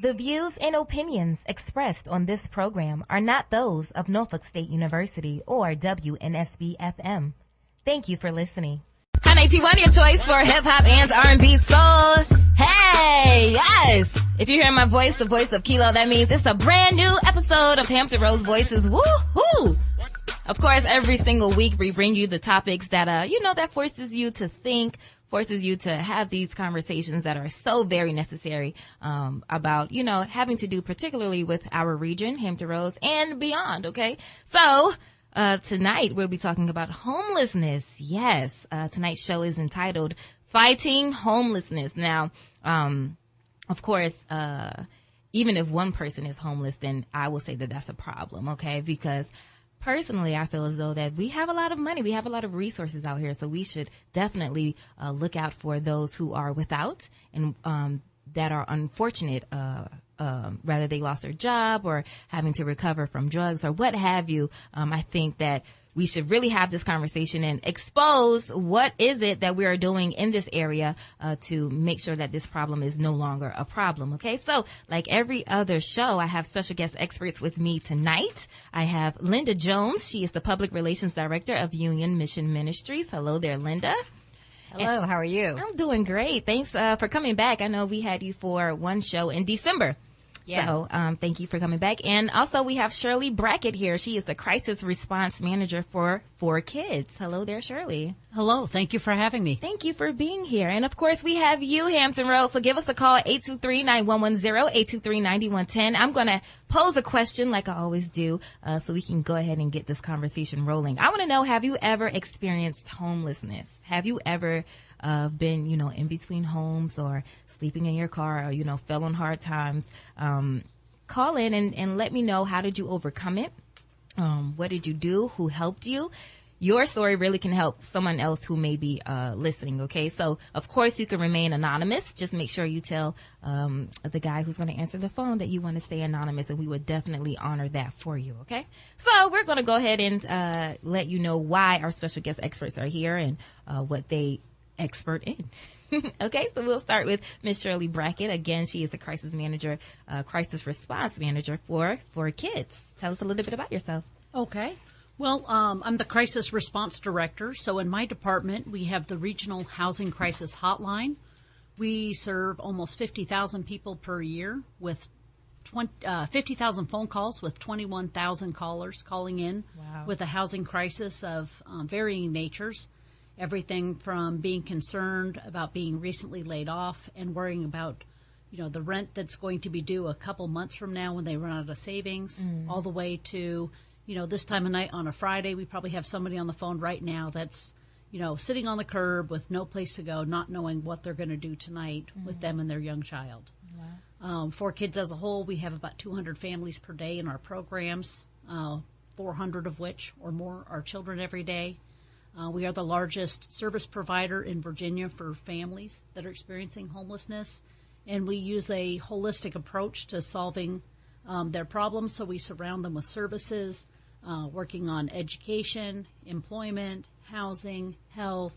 The views and opinions expressed on this program are not those of Norfolk State University or WNSB-FM. Thank you for listening. 981, your choice for hip-hop and R&B soul. Hey, yes! If you hear my voice, the voice of Kilo, that means it's a brand new episode of Hampton Rose Voices. Woo-hoo! Of course, every single week we bring you the topics that, that forces you to think, forces you to have these conversations that are so very necessary about, having to do particularly with our region, Hampton Roads, and beyond, okay? So, tonight we'll be talking about homelessness. Yes, tonight's show is entitled Fighting Homelessness. Now, of course, even if one person is homeless, then I will say that that's a problem, okay? Because personally, I feel as though that we have a lot of money. We have a lot of resources out here. So we should definitely look out for those who are without and that are unfortunate, whether they lost their job or having to recover from drugs or what have you. I think that we should really have this conversation and expose what is it that we are doing in this area to make sure that this problem is no longer a problem. Okay, so like every other show, I have special guest experts with me tonight. I have Linda Jones. She is the Public Relations Director of Union Mission Ministries. Hello there, Linda. Hello, how are you? I'm doing great. Thanks for coming back. I know we had you for one show in December. Yes. So, thank you for coming back. And also we have Shirley Brackett here. She is the Crisis Response Manager for 4Kids. Hello there, Shirley. Hello. Thank you for having me. Thank you for being here. And of course, we have you, Hampton Roads. So give us a call, 823-9110, 823-9110. I'm going to pose a question like I always do, so we can go ahead and get this conversation rolling. I want to know, have you ever experienced homelessness? Have you ever been, in between homes or sleeping in your car or, fell on hard times? Call in and let me know, how did you overcome it? What did you do? Who helped you? Your story really can help someone else who may be listening, okay? So, of course, you can remain anonymous. Just make sure you tell the guy who's going to answer the phone that you want to stay anonymous, and we would definitely honor that for you, okay? So we're going to go ahead and let you know why our special guest experts are here and what they expert in. Okay, so we'll start with Miss Shirley Brackett. Again, she is a crisis response manager for 4Kids. Tell us a little bit about yourself. Okay. Well, I'm the crisis response director. So in my department, we have the regional housing crisis hotline. We serve almost 50,000 people per year with 50,000 phone calls with 21,000 callers calling in. Wow. With a housing crisis of varying natures. Everything from being concerned about being recently laid off and worrying about, the rent that's going to be due a couple months from now when they run out of savings, all the way to, this time of night on a Friday, we probably have somebody on the phone right now that's, sitting on the curb with no place to go, not knowing what they're going to do tonight with them and their young child. Wow. 4Kids as a whole, we have about 200 families per day in our programs, 400 of which or more are children every day. We are the largest service provider in Virginia for families that are experiencing homelessness, and we use a holistic approach to solving their problems. So we surround them with services, working on education, employment, housing, health,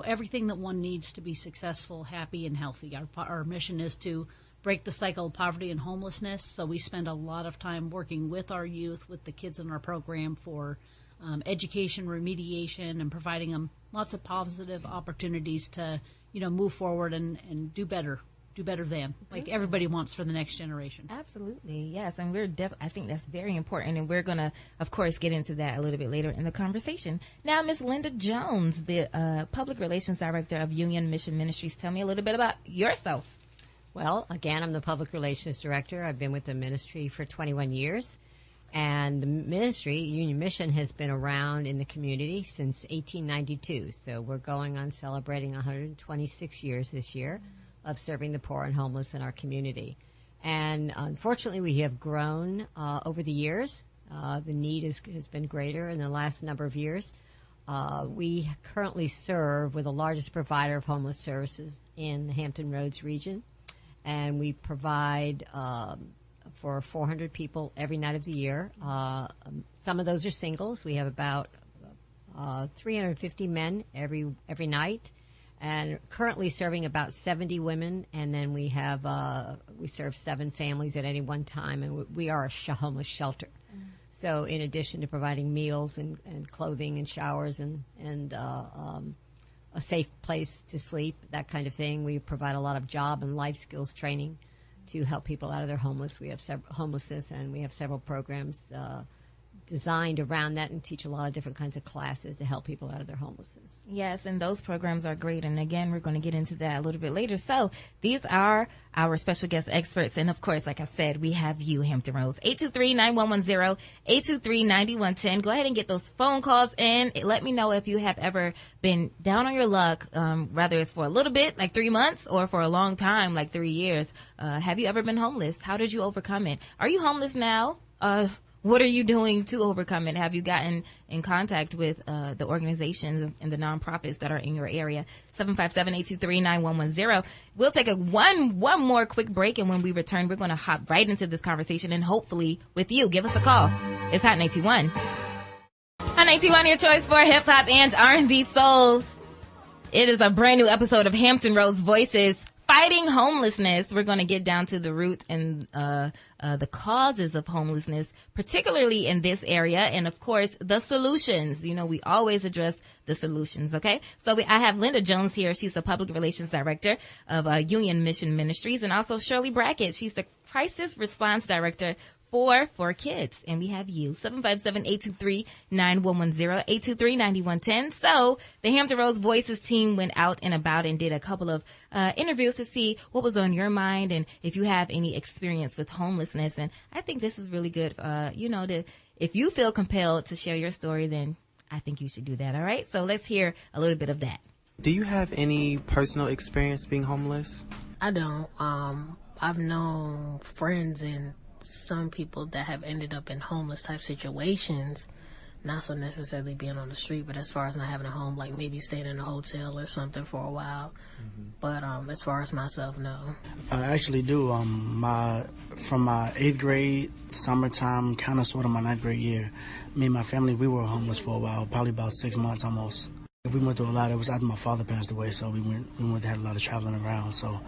everything that one needs to be successful, happy, and healthy. Our mission is to break the cycle of poverty and homelessness, so we spend a lot of time working with our youth, with the kids in our program for education, remediation, and providing them lots of positive opportunities to, move forward and do better than, like everybody wants for the next generation. Absolutely, yes, and I think that's very important, and we're going to, of course, get into that a little bit later in the conversation. Now, Miss Linda Jones, the Public Relations Director of Union Mission Ministries, tell me a little bit about yourself. Well, again, I'm the Public Relations Director. I've been with the ministry for 21 years. And the ministry, Union Mission, has been around in the community since 1892. So we're going on celebrating 126 years this year of serving the poor and homeless in our community. And unfortunately, we have grown over the years. The need has been greater in the last number of years. We currently serve, we're the largest provider of homeless services in the Hampton Roads region. And we provide for 400 people every night of the year. Some of those are singles. We have about 350 men every night. and currently serving about 70 women. And then we have we serve 7 families at any one time, and we are a homeless shelter. So in addition to providing meals and clothing and showers and a safe place to sleep, that kind of thing, we provide a lot of job and life skills training to help people out of their homelessness, and we have several programs designed around that and teach a lot of different kinds of classes to help people out of their homelessness. Yes, and those programs are great. And again, we're going to get into that a little bit later. So these are our special guest experts. And of course, like I said, we have you, Hampton Roads. 823-9110, 823-9110. Go ahead and get those phone calls in. Let me know if you have ever been down on your luck, whether it's for a little bit, like 3 months, or for a long time, like 3 years. Have you ever been homeless? How did you overcome it? Are you homeless now? What are you doing to overcome it? Have you gotten in contact with the organizations and the nonprofits that are in your area? 757-823-9110. We'll take one more quick break, and when we return, we're going to hop right into this conversation, and hopefully with you. Give us a call. It's Hot 91. Hot 91, your choice for hip-hop and R&B soul. It is a brand new episode of Hampton Roads Voices, Fighting Homelessness. We're going to get down to the root and the causes of homelessness, particularly in this area, and of course the solutions. You know, we always address the solutions. Okay, so I have Linda Jones here. She's the public relations director of Union Mission Ministries, and also Shirley Brackett. She's the crisis response director for kids. And we have you, 757-823-9110, 823-9110. So the Hampton Roads Voices team went out and about and did a couple of interviews to see what was on your mind and if you have any experience with homelessness. And I think this is really good, if you feel compelled to share your story, then I think you should do that. All right. So let's hear a little bit of that. Do you have any personal experience being homeless? I don't. I've known friends and some people that have ended up in homeless type situations, not so necessarily being on the street, but as far as not having a home, like maybe staying in a hotel or something for a while. But as far as myself, no. I actually do. From my 8th grade, summertime, kind of sort of my 9th grade year, me and my family, we were homeless for a while, probably about 6 months almost. We went through a lot. It was after my father passed away, so we had a lot of traveling around. So.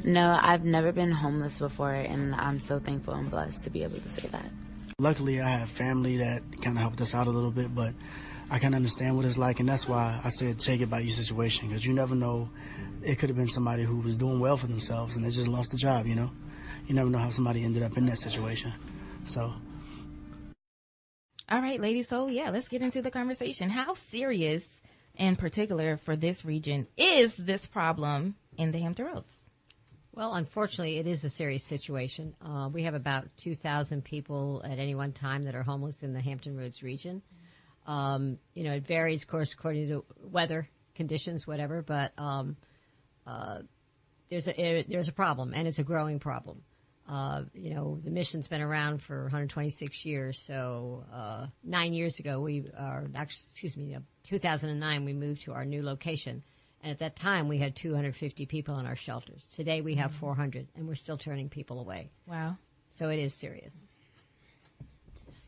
No, I've never been homeless before, and I'm so thankful and blessed to be able to say that. Luckily, I have family that kind of helped us out a little bit, but I can understand what it's like, and that's why I said take it by your situation, because you never know. It could have been somebody who was doing well for themselves, and they just lost the job, you know? You never know how somebody ended up in that situation. So. All right, ladies. So, yeah, let's get into the conversation. How serious, in particular for this region, is this problem in the Hampton Roads? Well, unfortunately, it is a serious situation. We have about 2,000 people at any one time that are homeless in the Hampton Roads region. It varies, of course, according to weather conditions, whatever. But there's a problem, and it's a growing problem. The mission's been around for 126 years. So 9 years ago, 2009, we moved to our new location. And at that time, we had 250 people in our shelters. Today, we have 400, and we're still turning people away. Wow. So it is serious.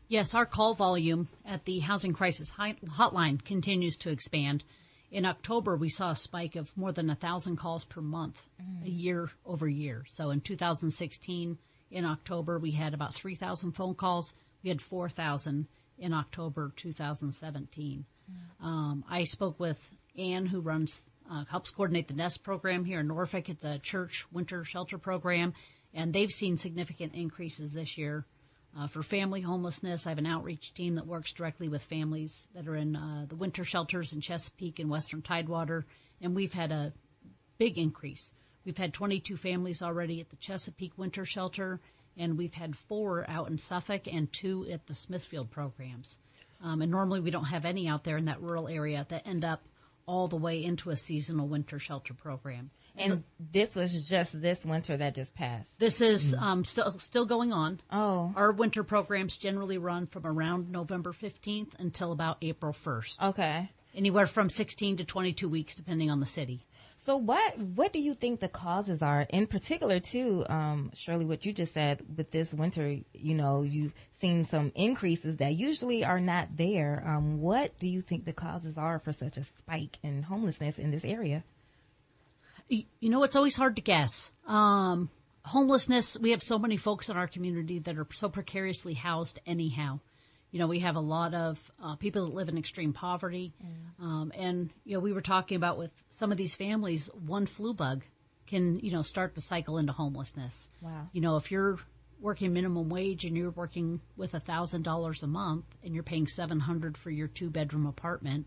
Yes, our call volume at the Housing Crisis Hotline continues to expand. In October, we saw a spike of more than 1,000 calls per month, a year over year. So in 2016, in October, we had about 3,000 phone calls. We had 4,000 in October 2017. I spoke with Ann, who helps coordinate the NEST program here in Norfolk. It's a church winter shelter program, and they've seen significant increases this year. For family homelessness, I have an outreach team that works directly with families that are in the winter shelters in Chesapeake and Western Tidewater, and we've had a big increase. We've had 22 families already at the Chesapeake winter shelter, and we've had 4 out in Suffolk and 2 at the Smithfield programs. And normally we don't have any out there in that rural area that end up all the way into a seasonal winter shelter program. And this was just this winter that just passed. This is still going on. Oh. Our winter programs generally run from around November 15th until about April 1st. Okay. Anywhere from 16 to 22 weeks, depending on the city. So what do you think the causes are, in particular, too, Shirley, what you just said with this winter, you've seen some increases that usually are not there. What do you think the causes are for such a spike in homelessness in this area? It's always hard to guess. Homelessness, we have so many folks in our community that are so precariously housed anyhow. We have a lot of people that live in extreme poverty. And we were talking about with some of these families, one flu bug can, start the cycle into homelessness. Wow. If you're working minimum wage and you're working with $1,000 a month and you're paying $700 for your 2-bedroom apartment,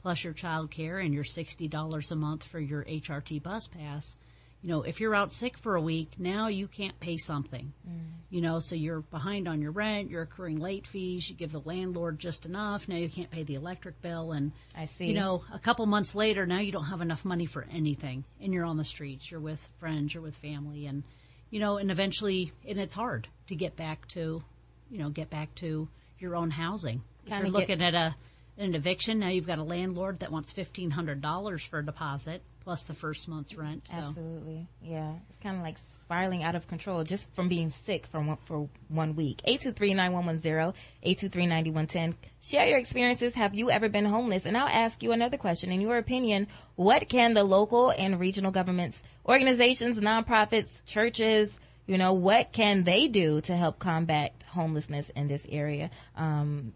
plus your child care and your $60 a month for your HRT bus pass, if you're out sick for a week, now you can't pay something. So you're behind on your rent, you're accruing late fees, you give the landlord just enough, now you can't pay the electric bill, and I see. A couple months later, now you don't have enough money for anything, and you're on the streets, you're with friends, you're with family, and and eventually, and it's hard to get back to your own housing. If you're looking at an eviction, now you've got a landlord that wants $1,500 for a deposit plus the first month's rent. So. Absolutely. Yeah. It's kind of like spiraling out of control just from being sick for 1 week. 823-9110, 823-9110. Share your experiences. Have you ever been homeless? And I'll ask you another question. In your opinion, what can the local and regional governments, organizations, nonprofits, churches, what can they do to help combat homelessness in this area?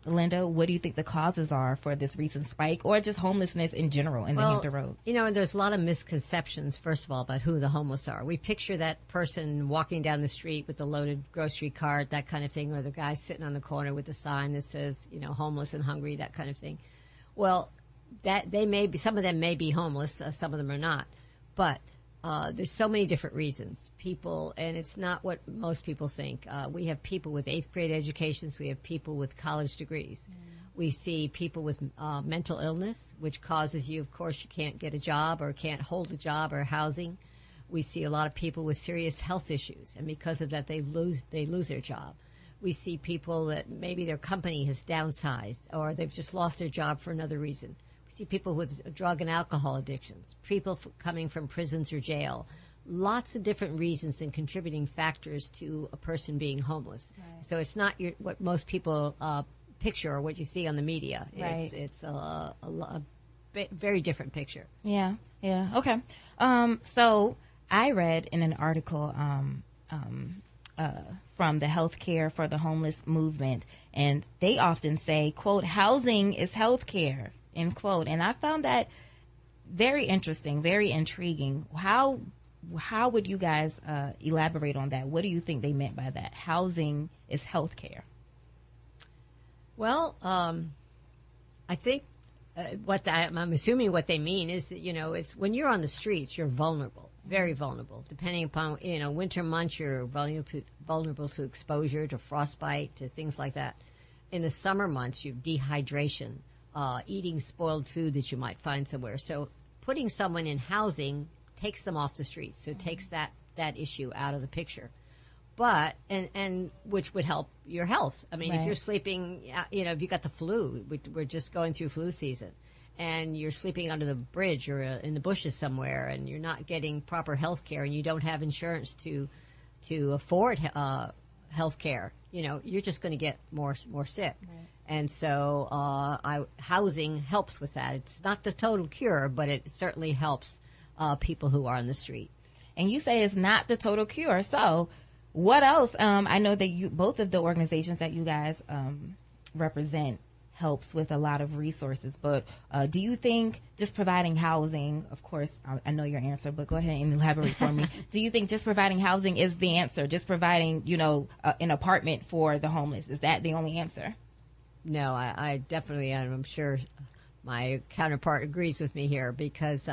Linda, what do you think the causes are for this recent spike, or just homelessness in general in the Hampton Roads? And there's a lot of misconceptions, first of all, about who the homeless are. We picture that person walking down the street with the loaded grocery cart, that kind of thing, or the guy sitting on the corner with a sign that says, homeless and hungry, that kind of thing. Well, that some of them may be homeless, some of them are not. But there's so many different reasons. And it's not what most people think. We have people with 8th grade educations. We have people with college degrees. We see people with mental illness, which causes you, of course, you can't get a job or can't hold a job or housing. We see a lot of people with serious health issues, and because of that, they lose their job. We see people that maybe their company has downsized, or they've just lost their job for another reason. See people with drug and alcohol addictions, people coming from prisons or jail, lots of different reasons and contributing factors to a person being homeless. Right. So it's not what most people picture or what you see on the media. Right. It's a very different picture. Yeah. Okay. So I read in an article from the Healthcare for the Homeless movement, and they often say, quote, housing is healthcare, end quote. And I found that very interesting, very intriguing. How would you guys elaborate on that? What do you think they meant by that? Housing is healthcare. Well, I think I'm assuming what they mean is, it's when you're on the streets, you're vulnerable, very vulnerable. Depending upon, winter months, you're vulnerable to exposure, to frostbite, to things like that. In the summer months, you have dehydration. Eating spoiled food that you might find somewhere. So putting someone in housing takes them off the streets. So it takes that issue out of the picture. But, and which would help your health. I mean, Right. If you're sleeping, if you got the flu, we're just going through flu season, and you're sleeping under the bridge or in the bushes somewhere, and you're not getting proper health care, and you don't have insurance to afford health care, you're just going to get more sick. Right. And so housing helps with that. It's not the total cure, but it certainly helps people who are on the street. And you say it's not the total cure. So what else? I know that both of the organizations that you guys represent helps with a lot of resources. But do you think just providing housing, of course, I know your answer, but go ahead and elaborate for me. Do you think just providing housing is the answer? Just providing, an apartment for the homeless, is that the only answer? No, I definitely, and I'm sure my counterpart agrees with me here, because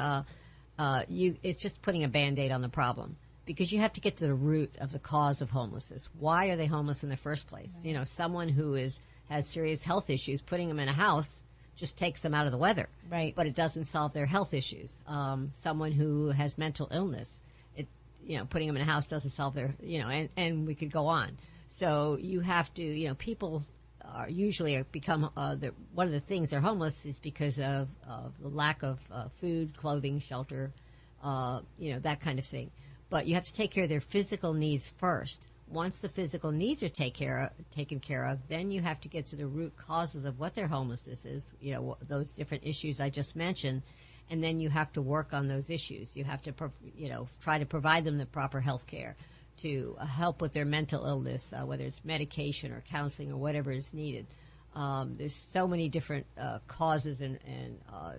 it's just putting a Band-Aid on the problem, because you have to get to the root of the cause of homelessness. Why are they homeless in the first place? Right. Someone who has serious health issues, putting them in a house just takes them out of the weather. Right. But it doesn't solve their health issues. Someone who has mental illness, putting them in a house doesn't solve their, and we could go on. So you have to, people are usually become one of the things they're homeless is because of the lack of food, clothing, shelter, that kind of thing. But you have to take care of their physical needs first. Once the physical needs are taken care of, then you have to get to the root causes of what their homelessness is. Those different issues I just mentioned, and then you have to work on those issues. You have to, try to provide them the proper health care to help with their mental illness, whether it's medication or counseling or whatever is needed. There's so many different causes and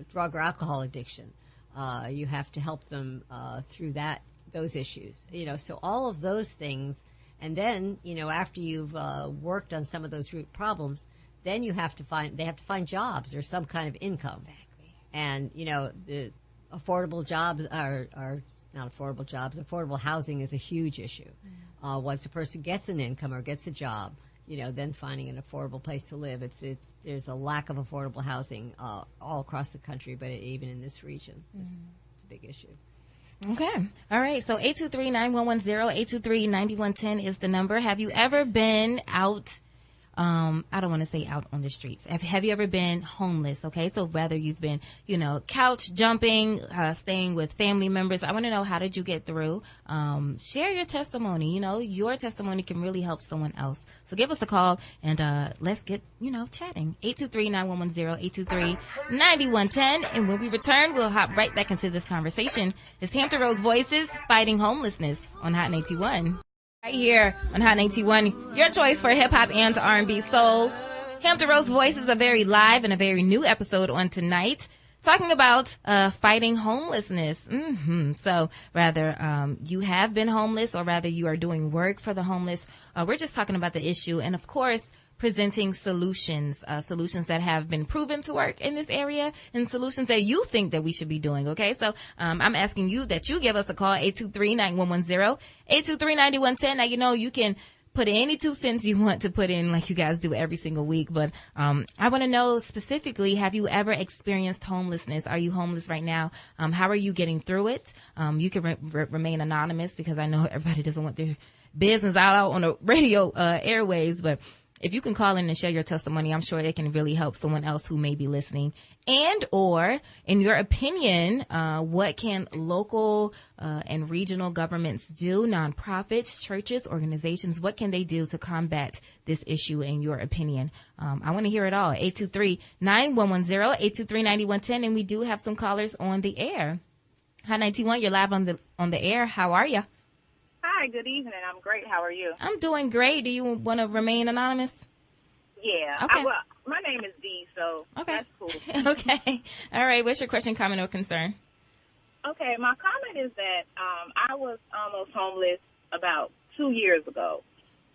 drug or alcohol addiction. You have to help them through those issues. So all of those things, and then after you've worked on some of those root problems, then they have to find jobs or some kind of income. Exactly. And the affordable jobs are not affordable jobs. Affordable housing is a huge issue. Once a person gets an income or gets a job, then finding an affordable place to live. There's a lack of affordable housing all across the country, but even in this region, it's a big issue. Okay. All right. So 823-9110, 823-9110 is the number. Have you ever been out? I don't want to say out on the streets. Have you ever been homeless? Okay. So whether you've been, couch jumping, staying with family members, I want to know, how did you get through? Share your testimony. Your testimony can really help someone else. So give us a call and, let's get, chatting. 823-9110, 823-9110. And when we return, we'll hop right back into this conversation. It's Hampton Roads Voices fighting homelessness on Hot 81. Right here on Hot 81, your choice for hip-hop and R&B soul. Hampton Roads Voice is a very live and a very new episode on tonight, talking about fighting homelessness. So rather you have been homeless, or rather you are doing work for the homeless. We're just talking about the issue, and of course, presenting solutions that have been proven to work in this area, and solutions that you think that we should be doing. Okay, so I'm asking you that you give us a call, 823-9110, 823-9110. Now, you can put any 2 cents you want to put in, like you guys do every single week. But I want to know specifically, have you ever experienced homelessness? Are you homeless right now? How are you getting through it? You can remain anonymous, because I know everybody doesn't want their business out on the radio airwaves, but if you can call in and share your testimony, I'm sure it can really help someone else who may be listening. And or, in your opinion, what can local and regional governments do, nonprofits, churches, organizations, what can they do to combat this issue in your opinion? I want to hear it all. 823-9110, 823-9110, and we do have some callers on the air. Hot 91, you're live on the air. How are you? Hi, good evening. I'm great. How are you? I'm doing great. Do you want to remain anonymous? Yeah. Okay. My name is Dee, so okay. That's cool. Okay. All right. What's your question, comment, or concern? Okay. My comment is that I was almost homeless about 2 years ago,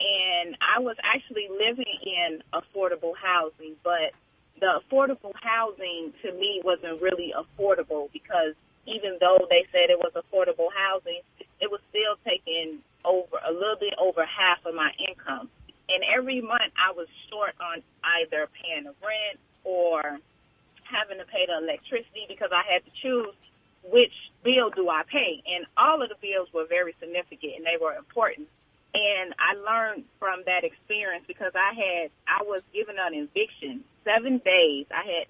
and I was actually living in affordable housing, but the affordable housing to me wasn't really affordable, because even though they said it was affordable housing, it was still taking a little bit over half of my income. And every month I was short on either paying the rent or having to pay the electricity, because I had to choose which bill do I pay. And all of the bills were very significant and they were important. And I learned from that experience, because I was given an eviction 7 days. I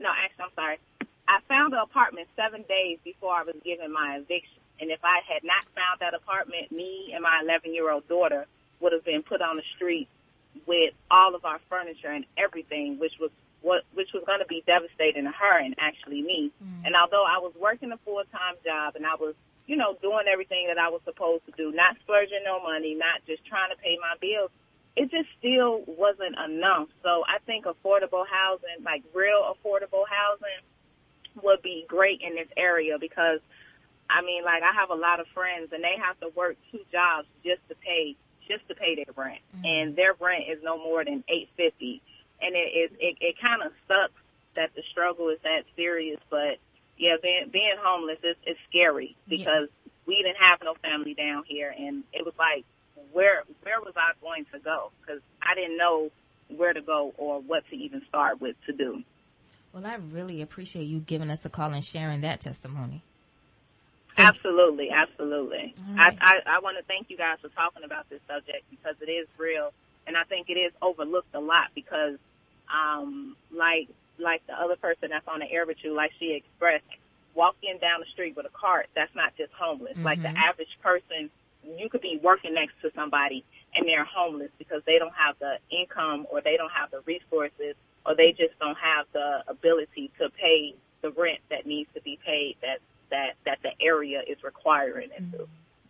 found an apartment 7 days before I was given my eviction. And if I had not found that apartment, me and my 11-year-old daughter would have been put on the street with all of our furniture and everything, which was going to be devastating to her and actually me. And although I was working a full-time job and I was, doing everything that I was supposed to do, not splurging no money, not just trying to pay my bills, it just still wasn't enough. So I think affordable housing, like real affordable housing, would be great in this area, because I have a lot of friends and they have to work 2 jobs just to pay their rent, and their rent is no more than $850, and it kind of sucks that the struggle is that serious. But yeah, being homeless is scary, because we didn't have no family down here, and it was like, where was I going to go? Because I didn't know where to go or what to even start with to do. Well, I really appreciate you giving us a call and sharing that testimony. Absolutely. Right. I want to thank you guys for talking about this subject, because it is real, and I think it is overlooked a lot, because like the other person that's on the air with you, like she expressed, walking down the street with a cart, that's not just homeless. Like the average person, you could be working next to somebody and they're homeless because they don't have the income, or they don't have the resources, or they just don't have the ability to pay the rent that needs to be paid that the area is requiring it to.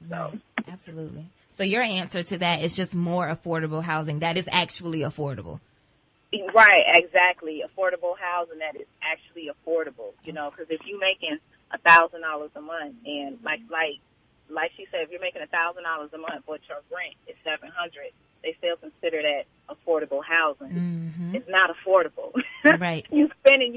So. Right. Absolutely. So your answer to that is just more affordable housing that is actually affordable. Right, exactly. Affordable housing that is actually affordable, because if you're making $1,000 a month, and like she said, if you're making $1,000 a month, but your rent is $700, they still consider that affordable housing. Mm-hmm. It's not affordable. Right. You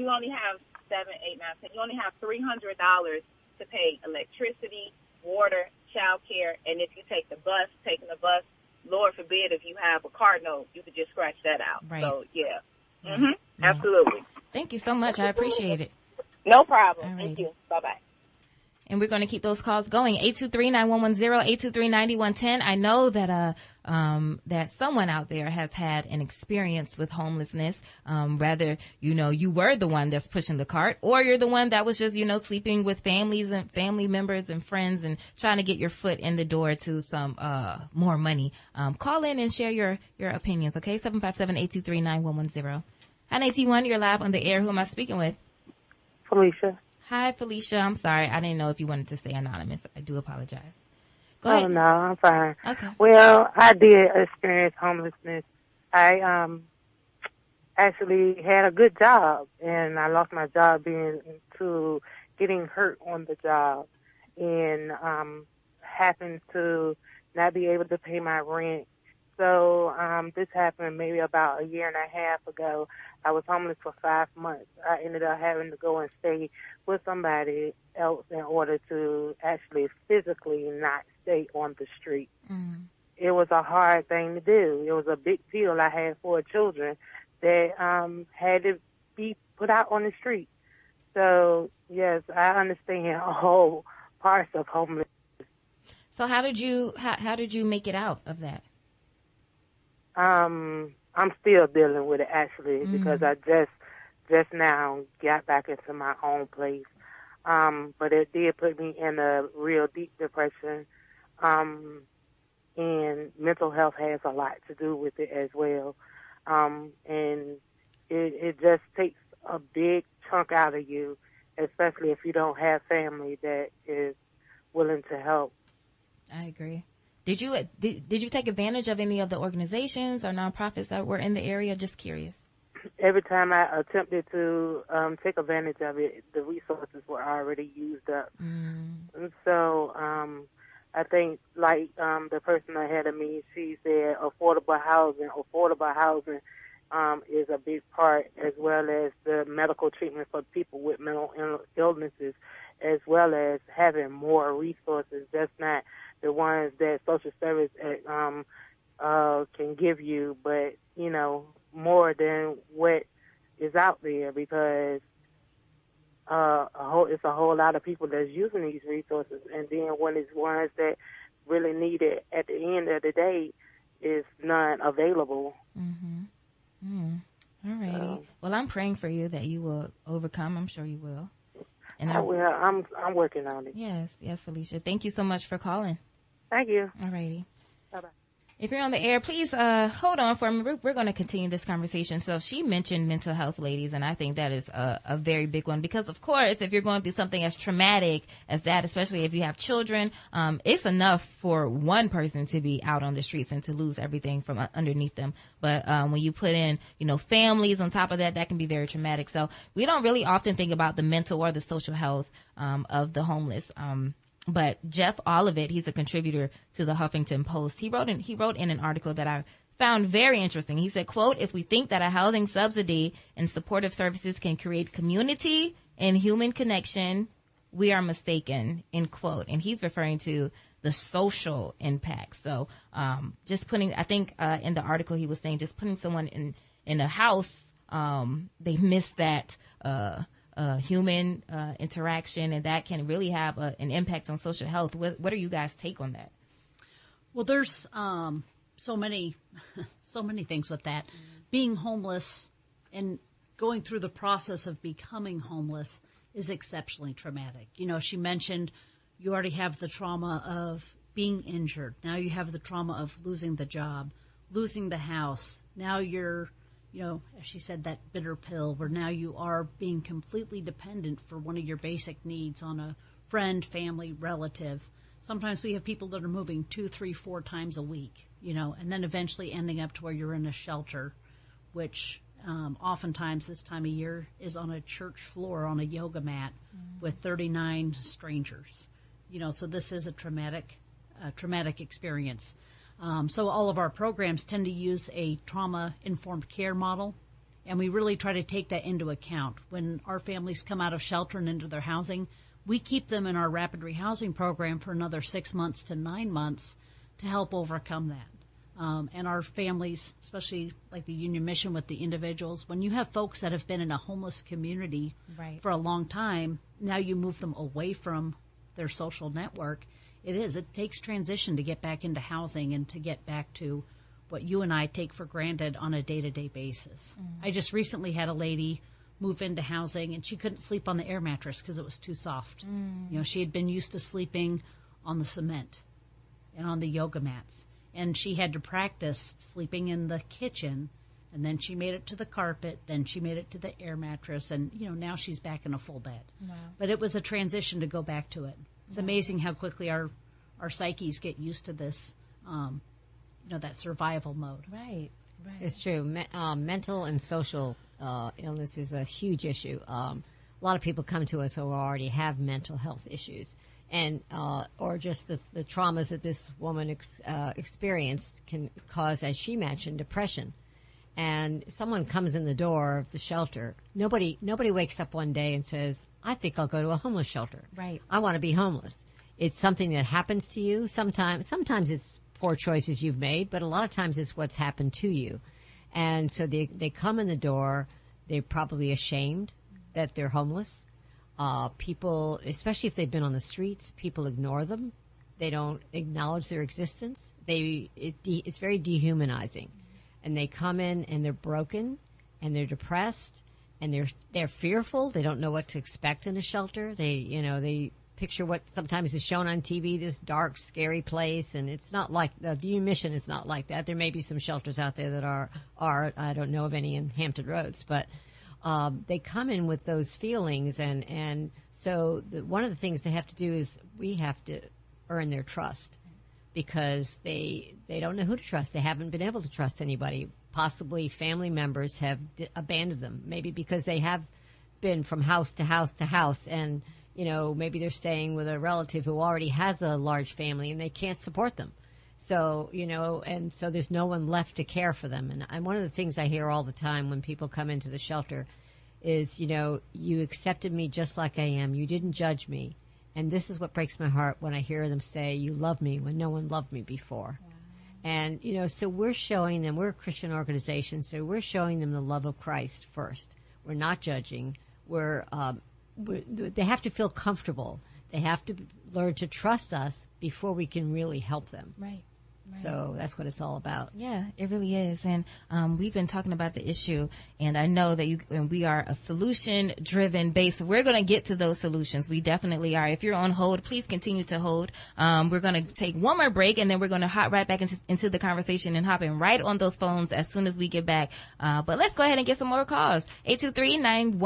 only have 7, 8, 9, 10. You only have $300 to pay electricity, water, child care, and if you taking the bus, Lord forbid, if you have a car note, you could just scratch that out. Right. So, yeah. Mm-hmm. Yeah. Absolutely. Thank you so much. I appreciate it. No problem. Alrighty. Thank you. Bye-bye. And we're going to keep those calls going. 823-9110, 823-9110. I know that that someone out there has had an experience with homelessness. Rather, you were the one that's pushing the cart, or you're the one that was just, sleeping with families and family members and friends and trying to get your foot in the door to some more money. Call in and share your opinions, okay? 757-823-9110. Hi, 91, you're live on the air. Who am I speaking with? Felicia. Hi, Felicia. I'm sorry. I didn't know if you wanted to stay anonymous. I do apologize. Go ahead. Oh, no, I'm fine. Okay. Well, I did experience homelessness. I actually had a good job, and I lost my job being to getting hurt on the job, and happened to not be able to pay my rent. So this happened maybe about a year and a half ago. I was homeless for 5 months. I ended up having to go and stay with somebody else in order to actually physically not stay on the street. Mm. It was a hard thing to do. It was a big deal I had 4 children that had to be put out on the street. So, yes, I understand all parts of homelessness. So how did you make it out of that? I'm still dealing with it actually because I just now got back into my own place. But it did put me in a real deep depression. And mental health has a lot to do with it as well. And it just takes a big chunk out of you, especially if you don't have family that is willing to help. I agree. Did you take advantage of any of the organizations or nonprofits that were in the area? Just curious. Every time I attempted to take advantage of it, the resources were already used up. And so I think, like the person ahead of me, she said affordable housing. Affordable housing is a big part, as well as the medical treatment for people with mental illnesses, as well as having more resources. That's not the ones that social service can give you, but, more than what is out there, because it's a whole lot of people that's using these resources, and then when it's ones that really need it at the end of the day, is none available. All righty. Well, I'm praying for you that you will overcome. I'm sure you will. And I will. I'm working on it. Yes, Felicia. Thank you so much for calling. Thank you. All righty. Bye-bye. If you're on the air, please hold on for me. We're going to continue this conversation. So she mentioned mental health, ladies, and I think that is a very big one because, of course, if you're going through something as traumatic as that, especially if you have children, it's enough for one person to be out on the streets and to lose everything from underneath them. But when you put in, families on top of that, that can be very traumatic. So we don't really often think about the mental or the social health of the homeless. But Jeff Olivet, he's a contributor to the Huffington Post. He wrote in an article that I found very interesting. He said, quote, "If we think that a housing subsidy and supportive services can create community and human connection, we are mistaken," end quote. And he's referring to the social impact. So just putting, I think in the article he was saying, just putting someone in a house, they missed that human interaction, and that can really have an impact on social health. What are you guys' take on that? Well, there's so many things with that. Being homeless and going through the process of becoming homeless is exceptionally traumatic. She mentioned you already have the trauma of being injured. Now you have the trauma of losing the job, losing the house. Now you're as she said, that bitter pill where now you are being completely dependent for one of your basic needs on a friend, family, relative. Sometimes we have people that are moving 2, 3, 4 times a week, and then eventually ending up to where you're in a shelter, which oftentimes this time of year is on a church floor on a yoga mat with 39 strangers. So this is a traumatic experience. So all of our programs tend to use a trauma-informed care model, and we really try to take that into account. When our families come out of shelter and into their housing, we keep them in our rapid rehousing program for another 6 months to 9 months to help overcome that. And our families, especially like the Union Mission with the individuals, when you have folks that have been in a homeless community for a long time, now you move them away from their social network. It takes transition to get back into housing and to get back to what you and I take for granted on a day-to-day basis. I just recently had a lady move into housing, and she couldn't sleep on the air mattress because it was too soft. She had been used to sleeping on the cement and on the yoga mats, and she had to practice sleeping in the kitchen, and then she made it to the carpet, then she made it to the air mattress, and now she's back in a full bed. Wow. But it was a transition to go back to it. It's amazing how quickly our psyches get used to this, that survival mode. Right. It's true. Mental and social illness is a huge issue. A lot of people come to us who already have mental health issues, and or just the traumas that this woman experienced can cause, as she mentioned, depression. And someone comes in the door of the shelter. Nobody wakes up one day and says, I think I'll go to a homeless shelter. Right. I want to be homeless. It's something that happens to you. Sometimes it's poor choices you've made, but a lot of times it's what's happened to you. And so they come in the door. They're probably ashamed that they're homeless. People, especially if they've been on the streets, people ignore them. They don't acknowledge their existence. It's very dehumanizing. And they come in and they're broken and they're depressed and they're fearful. They don't know what to expect in a shelter. They picture what sometimes is shown on TV, this dark, scary place, and it's not like the Union Mission is not like that. There may be some shelters out there that are. I don't know of any in Hampton Roads, but they come in with those feelings, and so one of the things they have to do is we have to earn their trust. Because they don't know who to trust. They haven't been able to trust anybody. Possibly family members have abandoned them. Maybe because they have been from house to house to house, and maybe they're staying with a relative who already has a large family and they can't support them. So and so there's no one left to care for them. And one of the things I hear all the time when people come into the shelter is you accepted me just like I am. You didn't judge me. And this is what breaks my heart when I hear them say, you love me when no one loved me before. Wow. And, so we're showing them, we're a Christian organization, so we're showing them the love of Christ first. We're not judging. They have to feel comfortable. They have to learn to trust us before we can really help them. Right. So that's what it's all about. Yeah, it really is. And we've been talking about the issue, and I know that we are a solution-driven base. We're going to get to those solutions. We definitely are. If you're on hold, please continue to hold. We're going to take one more break, and then we're going to hop right back into the conversation and hop in right on those phones as soon as we get back. But let's go ahead and get some more calls. 823-9110,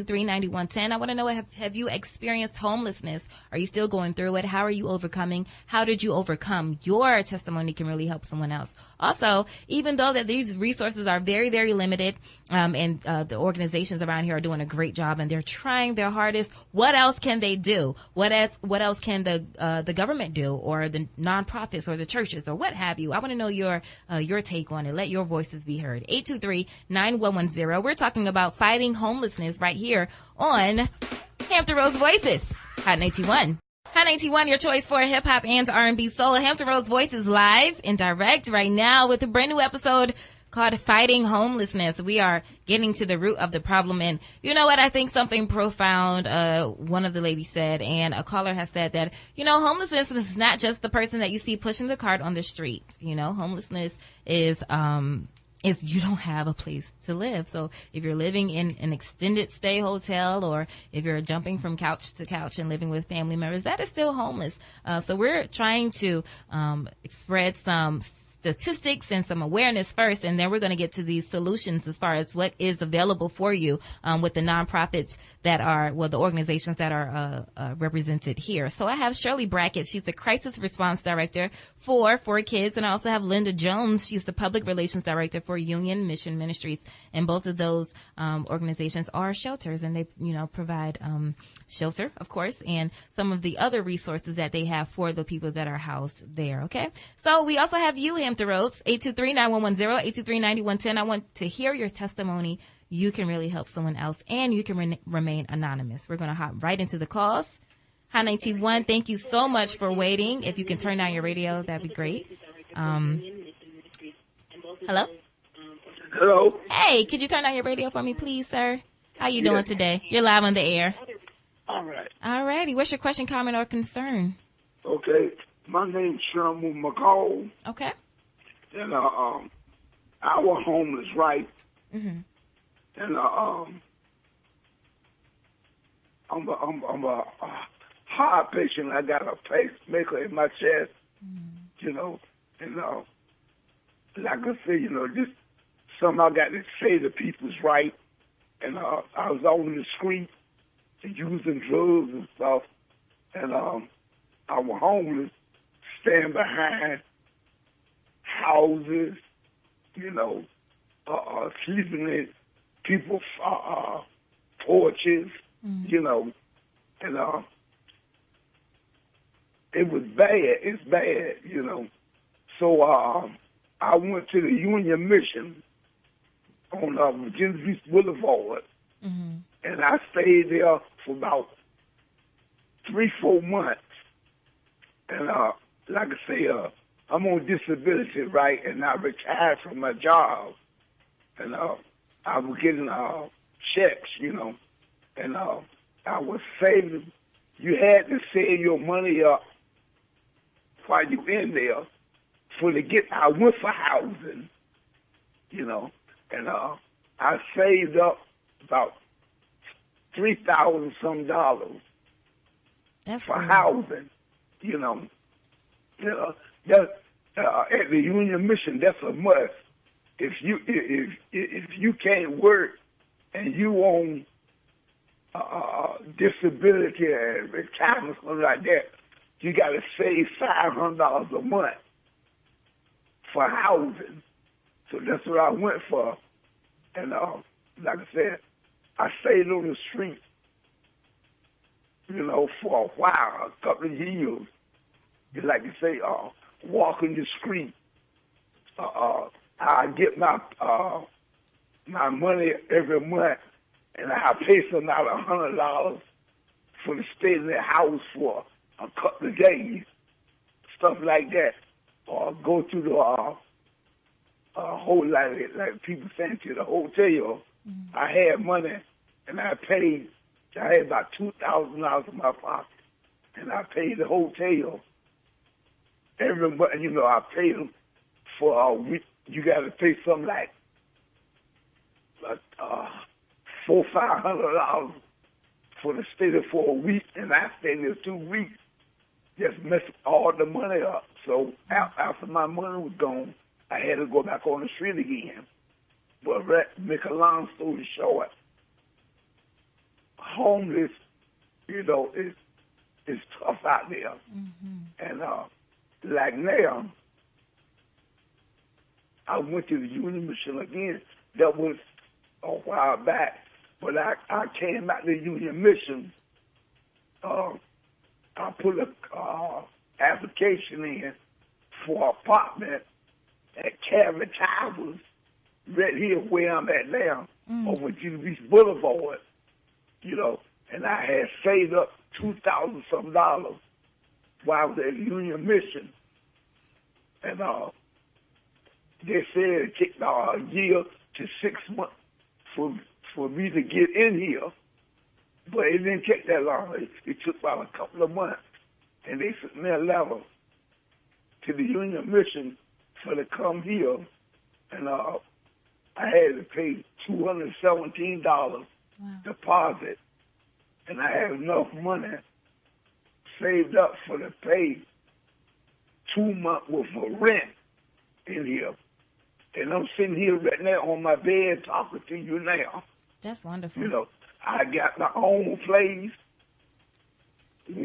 823-9110. I want to know, have you experienced homelessness? Are you still going through it? How are you overcoming? How did you overcome? Your testimony can really help someone else. Also, even though that these resources are very, very limited, and the organizations around here are doing a great job and they're trying their hardest, what else can they do? What else can the government do, or the nonprofits, or the churches, or what have you? I want to know your take on it. Let your voices be heard. 823-9110. We're talking about fighting homelessness right here on Hampton Roads Voices. Hot 91. Hot 91, your choice for hip hop and R&B soul. Hampton Roads Voices live and direct right now with a brand new episode called Fighting Homelessness. We are getting to the root of the problem. And you know what? I think something profound, one of the ladies said, and a caller has said that, homelessness is not just the person that you see pushing the cart on the street. Homelessness is you don't have a place to live. So if you're living in an extended stay hotel, or if you're jumping from couch to couch and living with family members, that is still homeless. So we're trying to spread some statistics and some awareness first, and then we're going to get to these solutions as far as what is available for you with the nonprofits that are, well, the organizations that are represented here. So I have Shirley Brackett. She's the Crisis Response Director for Kids, and I also have Linda Jones. She's the Public Relations Director for Union Mission Ministries, and both of those organizations are shelters, and they, provide shelter, of course, and some of the other resources that they have for the people that are housed there. Okay, so we also have you, Hampton Roads, 823-9110, 823-9110. I want to hear your testimony. You can really help someone else, and you can remain anonymous. We're going to hop right into the calls. Hi, 91. Thank you so much for waiting. If you can turn down your radio, that'd be great. Hello? Hello? Hey, could you turn down your radio for me, please, sir? How you doing today? You're live on the air. All right. All righty. What's your question, comment, or concern? Okay. My name's Sherman McCall. Okay. And I was homeless, right? Mm-hmm. And I'm a heart patient. I got a pacemaker in my chest, and like I say, just something I got to say to people's right. And I was on the street using drugs and stuff, and I was homeless, staying behind houses, sleeping in people's porches, and it was bad. It's bad, So I went to the Union Mission on Virginia Beach Boulevard, and I stayed there for about 3-4 months. And like I say, I'm on disability, right? And I retired from my job, and I was getting checks, and I was saving. You had to save your money up while you in there I went for housing, and I saved up about $3,000 some for housing, That at the Union Mission, that's a must. If you can't work and you on disability and retirement, something like that, you got to save $500 a month for housing. So that's what I went for. And like I said, I stayed on the street, for a while, a couple of years. Like you say, walking the street. I get my money every month, and I pay some out $100 for to stay in the house for a couple of days, stuff like that, or go to the whole like people saying to the hotel. I had money, and I had about $2,000 in my pocket, and I paid the hotel. Every month, I paid them for a week. You got to pay something like $400-500 for the stay there for a week, and I stayed there 2 weeks. Just messed all the money up. So after my money was gone, I had to go back on the street again. But make a long story short, homeless, is tough out there. And like now, I went to the Union Mission again. That was a while back. But I came out to the Union Mission. I put a application in for an apartment at Cabot Towers, right here where I'm at now, over Virginia Beach Boulevard, and I had saved up $2,000 some while I was at the Union Mission. And they said it took a year to 6 months for me to get in here. But it didn't take that long. It took about a couple of months. And they sent me a letter to the Union Mission for to come here. And I had to pay $217 deposit. And I had enough money saved up for to pay 2 months worth of rent. in here. And I'm sitting here right now on my bed talking to you now. That's wonderful. You know, I got my own place,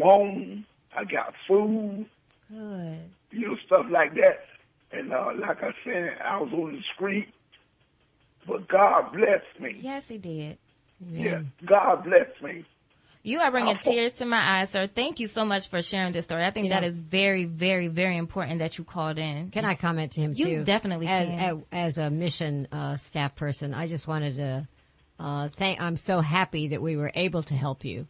home, I got food. Good. You know, stuff like that. And like I said, I was on the street, but God blessed me. Yes, he did. Yeah, God blessed me. You are bringing tears to my eyes, sir. Thank you so much for sharing this story. I think that is very, very, very important that you called in. Can I comment to him, too? You definitely can. As a mission staff person, I just wanted to I'm so happy that we were able to help you.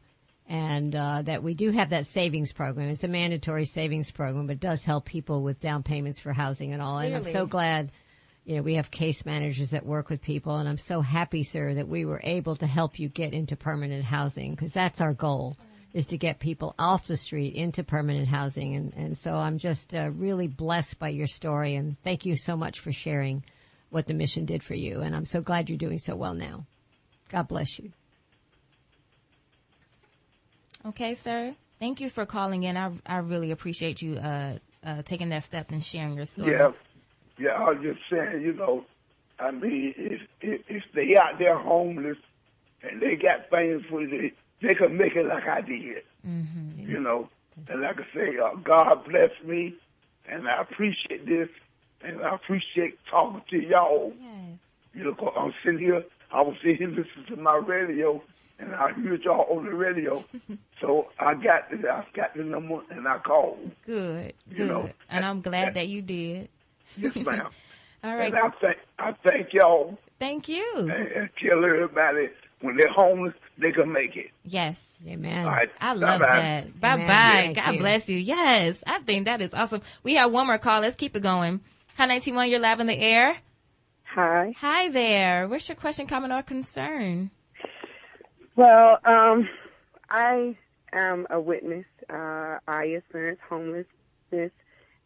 And that we do have that savings program. It's a mandatory savings program, but it does help people with down payments for housing and all. Clearly. And I'm so glad, we have case managers that work with people. And I'm so happy, sir, that we were able to help you get into permanent housing, because that's our goal, is to get people off the street into permanent housing. And so I'm just really blessed by your story. And thank you so much for sharing what the mission did for you. And I'm so glad you're doing so well now. God bless you. Okay, sir. Thank you for calling in. I really appreciate you taking that step and sharing your story. Yeah. I was just saying, I mean, if they out there homeless and they got things for you, they can make it like I did. Mm-hmm. And like I say, God bless me, and I appreciate this, and I appreciate talking to y'all. Yes. I'm sitting here, I was sitting here listening to my radio, and I heard y'all on the radio. So I got the number, and I called. Good. And I'm glad that you did. Yes, ma'am. All right. And I thank y'all. Thank you. And tell everybody, when they're homeless, they can make it. Yes. Amen. All right. I love that. Bye-bye. God bless you. Yes. I think that is awesome. We have one more call. Let's keep it going. Hi, 91, you're live in the air. Hi. Hi there. What's your question, comment, or concern? Well, I am a witness. I experienced homelessness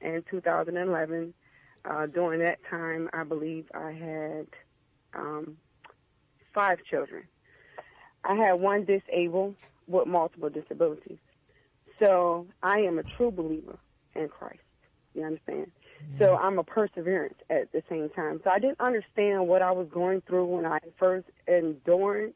in 2011. During that time, I believe I had 5 children. I had one disabled with multiple disabilities. So I am a true believer in Christ. You understand? Mm-hmm. So I'm a perseverance at the same time. So I didn't understand what I was going through when I first endured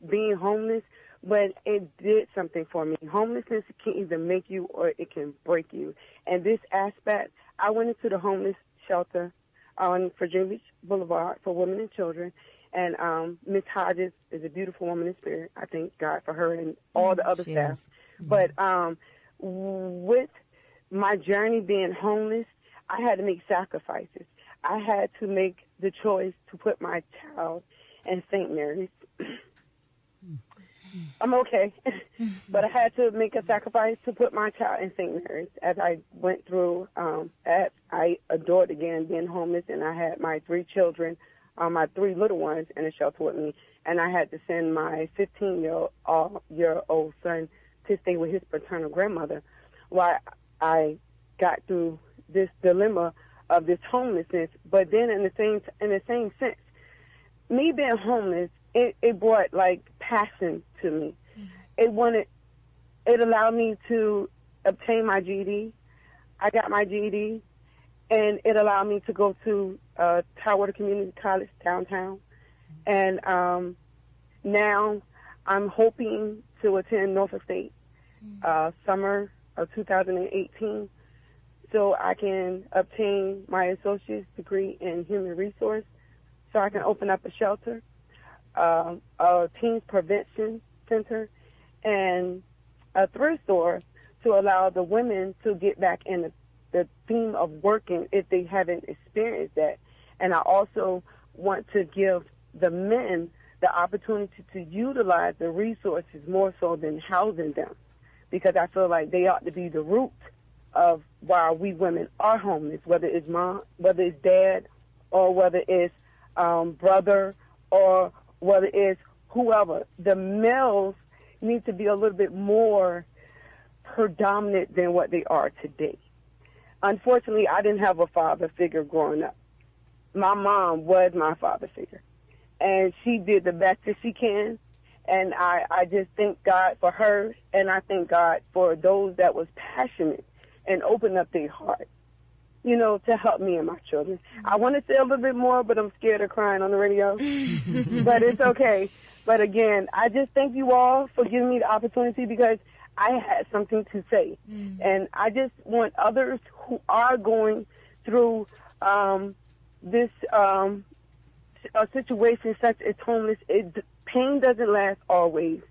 being homeless, but it did something for me. Homelessness can either make you or it can break you. And this aspect, I went into the homeless shelter on Virginia Beach Boulevard for women and children. And Miss Hodges is a beautiful woman in spirit. I thank God for her and all the other staff. But with my journey being homeless, I had to make sacrifices. I had to make the choice to put my child in St. Mary's. I'm okay. But I had to make a sacrifice to put my child in St. Mary's as I went through. I adored again being homeless, and I had my 3 children, my 3 little ones, in a shelter with me. And I had to send my 15-year-old son to stay with his paternal grandmother while I got through this dilemma of this homelessness. But then in the same sense, me being homeless, it brought like passion to me. It allowed me to obtain my GED. I got my GED, and it allowed me to go to Tidewater Community College downtown. And now I'm hoping to attend Norfolk State summer of 2018, so I can obtain my associate's degree in human resource, so I can open up a shelter, a teens prevention center, and a thrift store to allow the women to get back in the theme of working if they haven't experienced that. And I also want to give the men the opportunity to utilize the resources more so than housing them, because I feel like they ought to be the root of why we women are homeless, whether it's mom, whether it's dad, or whether it's brother, or whether it's whoever. The males need to be a little bit more predominant than what they are today. Unfortunately, I didn't have a father figure growing up. My mom was my father figure, and she did the best that she can. And I just thank God for her, and I thank God for those that was passionate and opened up their heart to help me and my children. I want to say a little bit more, but I'm scared of crying on the radio. But it's okay. But again, I just thank you all for giving me the opportunity because I had something to say. And I just want others who are going through this a situation such as homeless. Pain doesn't last always.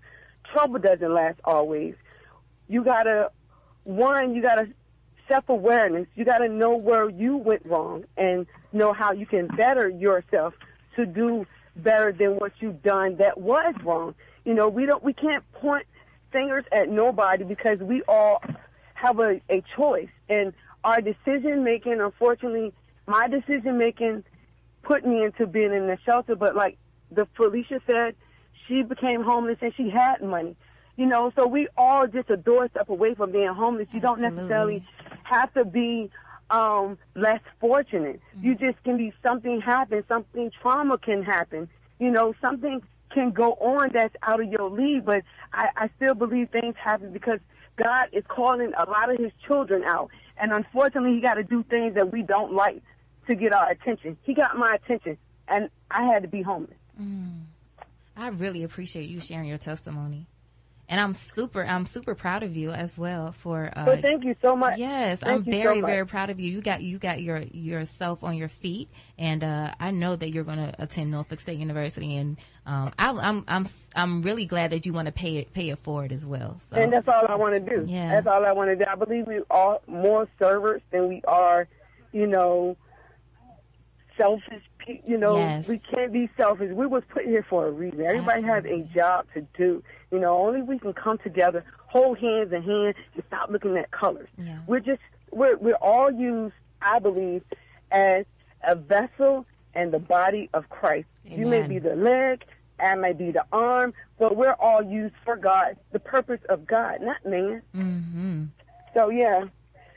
Trouble doesn't last always. You gotta self-awareness. You gotta know where you went wrong and know how you can better yourself to do better than what you've done that was wrong. We can't point fingers at nobody because we all have a choice. And our decision making, unfortunately, my decision making put me into being in the shelter, but like the Felicia said, she became homeless and she had money. So we all just a doorstep away from being homeless. You don't necessarily have to be less fortunate. You just can be something trauma can happen. Something can go on that's out of your league, but I still believe things happen because God is calling a lot of his children out. And unfortunately, he got to do things that we don't like to get our attention. He got my attention, and I had to be homeless. I really appreciate you sharing your testimony. And I'm super proud of you as well for. Well, thank you so much. Yes, I'm very proud of you. You got yourself on your feet, and I know that you're going to attend Norfolk State University, and I'm really glad that you want to pay it forward as well. So. And that's all I want to do. Yeah, that's all I want to do. I believe we are more servers than we are, selfish. Yes. We can't be selfish. We was put here for a reason. Everybody has a job to do. Only we can come together, hold hands in hand, and stop looking at colors. Yeah. We're all used, I believe, as a vessel and the body of Christ. Amen. You may be the leg, I may be the arm, but we're all used for God, the purpose of God, not man. Mm-hmm. So, yeah.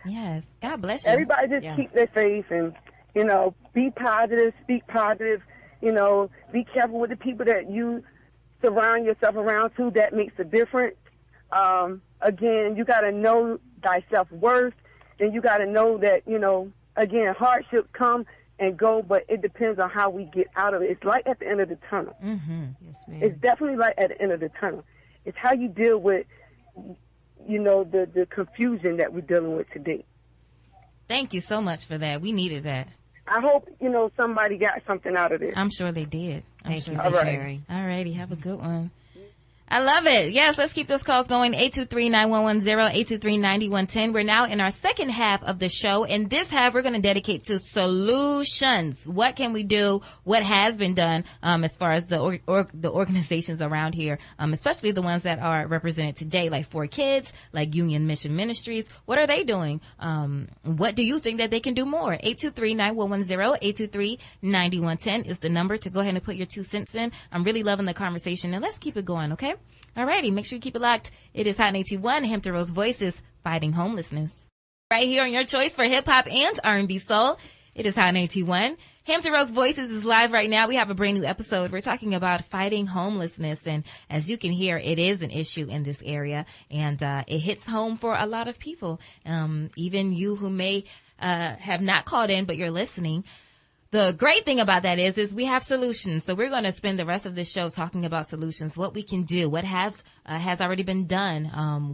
Yes. God bless you. Everybody just keep their faith and, be positive, speak positive, be careful with the people that you surround yourself around too. That makes a difference. Again, you got to know thy self-worth, and you got to know that, again, hardships come and go, but it depends on how we get out of it. It's light at the end of the tunnel. Mm-hmm. Yes, ma'am. It's definitely light at the end of the tunnel. It's how you deal with, the confusion that we're dealing with today. Thank you so much for that. We needed that. I hope, somebody got something out of this. I'm sure they did. Thank you for sharing. All righty. Have a good one. I love it. Yes, let's keep those calls going. 823-9110, 823-9110. We're now in our second half of the show. And this half, we're going to dedicate to solutions. What can we do? What has been done as far as the organizations around here, especially the ones that are represented today, like 4Kids, like Union Mission Ministries. What are they doing? What do you think that they can do more? 823-9110, 823-9110 is the number to go ahead and put your 2 cents in. I'm really loving the conversation, and let's keep it going, okay? Alrighty, make sure you keep it locked. It is Hot 81, Hampton Rose Voices, fighting homelessness. Right here on your choice for hip hop and R&B soul. It is Hot 81. Hampton Rose Voices is live right now. We have a brand new episode. We're talking about fighting homelessness, and as you can hear, it is an issue in this area, and it hits home for a lot of people. Even you who may have not called in, but you're listening. The great thing about that is we have solutions. So we're going to spend the rest of this show talking about solutions, what we can do, what has already been done,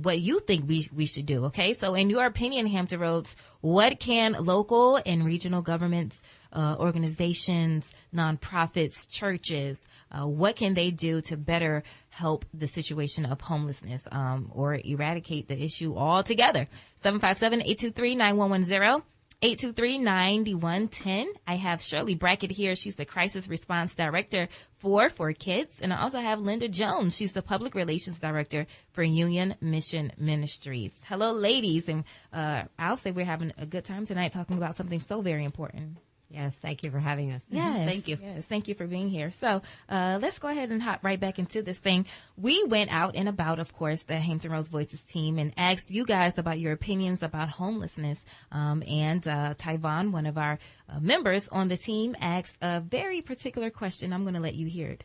what you think we should do. Okay. So in your opinion, Hampton Roads, what can local and regional governments, organizations, nonprofits, churches, what can they do to better help the situation of homelessness, or eradicate the issue altogether? 757-823-9110. 823-9110. I have Shirley Brackett here. She's the Crisis Response Director for 4Kids. And I also have Linda Jones. She's the Public Relations Director for Union Mission Ministries. Hello, ladies. And I'll say we're having a good time tonight talking about something so very important. Yes, thank you for having us. Yes, thank you. Yes, thank you for being here. So let's go ahead and hop right back into this thing. We went out and about, of course, the Hampton Rose Voices team, and asked you guys about your opinions about homelessness. And Tyvon, one of our members on the team, asked a very particular question. I'm going to let you hear it.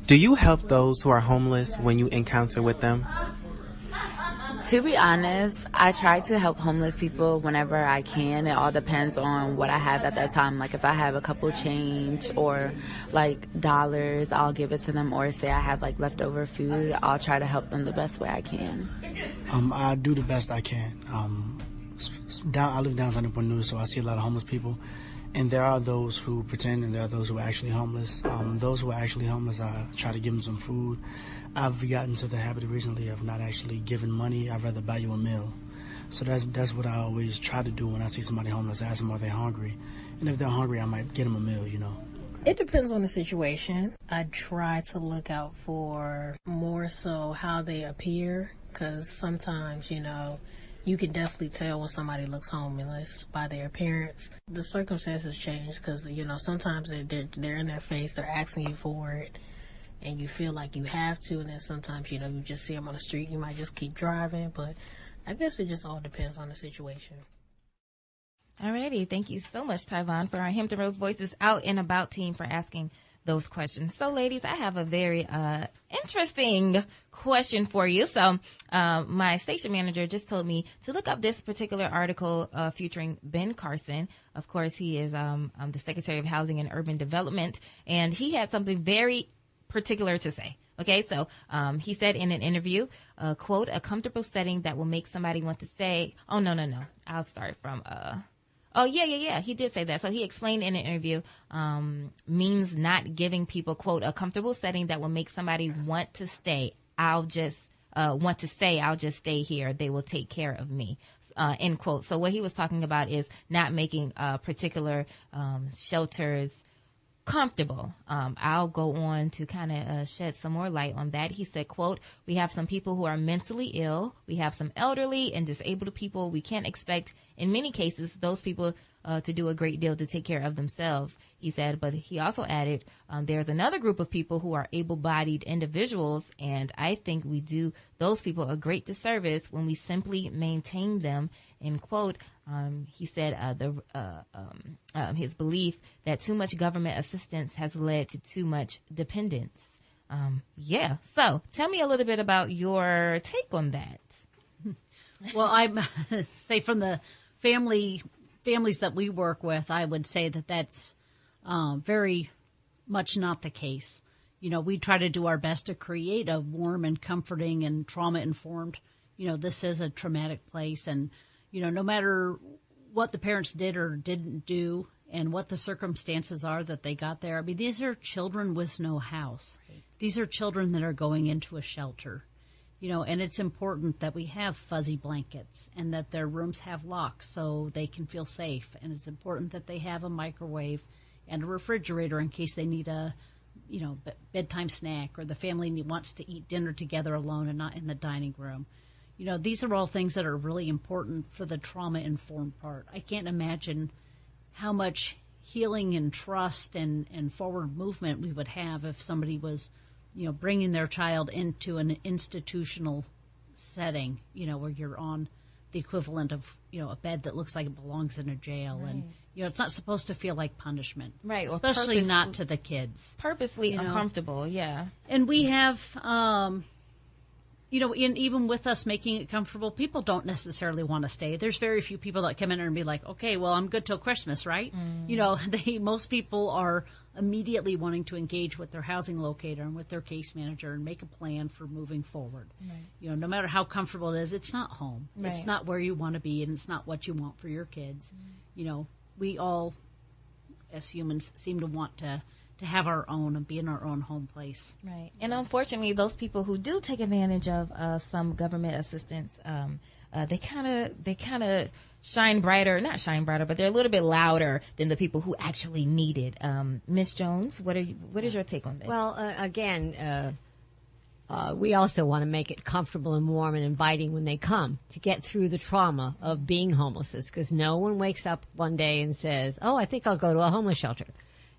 Do you help those who are homeless when you encounter with them? To be honest, I try to help homeless people whenever I can. It all depends on what I have at that time. Like if I have a couple change or like dollars, I'll give it to them. Or say I have like leftover food, I'll try to help them the best way I can. I do the best I can. I live downtown Newport News, so I see a lot of homeless people. And there are those who pretend and there are those who are actually homeless. Those who are actually homeless, I try to give them some food. I've gotten to the habit recently of not actually giving money. I'd rather buy you a meal. So that's what I always try to do when I see somebody homeless. I ask them, are they hungry? And if they're hungry, I might get them a meal, It depends on the situation. I try to look out for more so how they appear, because sometimes, you can definitely tell when somebody looks homeless by their appearance. The circumstances change because, sometimes they're in their face, they're asking you for it, and you feel like you have to, and then sometimes, you just see them on the street, you might just keep driving, but I guess it just all depends on the situation. Alrighty, thank you so much, Tyvon, for our Hampton Roads Voices Out and About team for asking those questions. So, ladies, I have a very interesting question for you. So, my station manager just told me to look up this particular article featuring Ben Carson. Of course, he is the Secretary of Housing and Urban Development, and he had something very particular to say. Okay, so he said in an interview, quote, a comfortable setting that will make somebody want to say, oh, no. I'll start from, he did say that. So he explained in an interview, means not giving people, quote, a comfortable setting that will make somebody want to stay. I'll just stay here. They will take care of me, end quote. So what he was talking about is not making particular shelters comfortable. I'll go on to kind of shed some more light on that. He said, quote, we have some people who are mentally ill. We have some elderly and disabled people. We can't expect, in many cases, those people to do a great deal to take care of themselves, he said. But he also added, there's another group of people who are able-bodied individuals, and I think we do those people a great disservice when we simply maintain them, end quote. He said his belief that too much government assistance has led to too much dependence. So tell me a little bit about your take on that. Well, I say from the families that we work with, I would say that that's very much not the case. We try to do our best to create a warm and comforting and trauma-informed. This is a traumatic place, and no matter what the parents did or didn't do and what the circumstances are that they got there, I mean, these are children with no house. These are children that are going into a shelter, and it's important that we have fuzzy blankets and that their rooms have locks so they can feel safe. And it's important that they have a microwave and a refrigerator in case they need a, bedtime snack, or the family wants to eat dinner together alone and not in the dining room. These are all things that are really important for the trauma-informed part. I can't imagine how much healing and trust and forward movement we would have if somebody was, bringing their child into an institutional setting, where you're on the equivalent of, a bed that looks like it belongs in a jail. Right. And, it's not supposed to feel like punishment. Right. Or especially not to the kids. Purposely uncomfortable, yeah. And we have... even with us making it comfortable, people don't necessarily want to stay. There's very few people that come in and be like, okay, well, I'm good till Christmas, right? Most people are immediately wanting to engage with their housing locator and with their case manager and make a plan for moving forward. Right. No matter how comfortable it is, it's not home. Right. It's not where you want to be, and it's not what you want for your kids. We all, as humans, seem to want to have our own and be in our own home place. Right. And unfortunately, those people who do take advantage of some government assistance, they kind of not shine brighter, but they're a little bit louder than the people who actually need it. Ms. Jones, what is your take on this? Well, again, we also want to make it comfortable and warm and inviting when they come to get through the trauma of being homeless, because no one wakes up one day and says, oh, I think I'll go to a homeless shelter.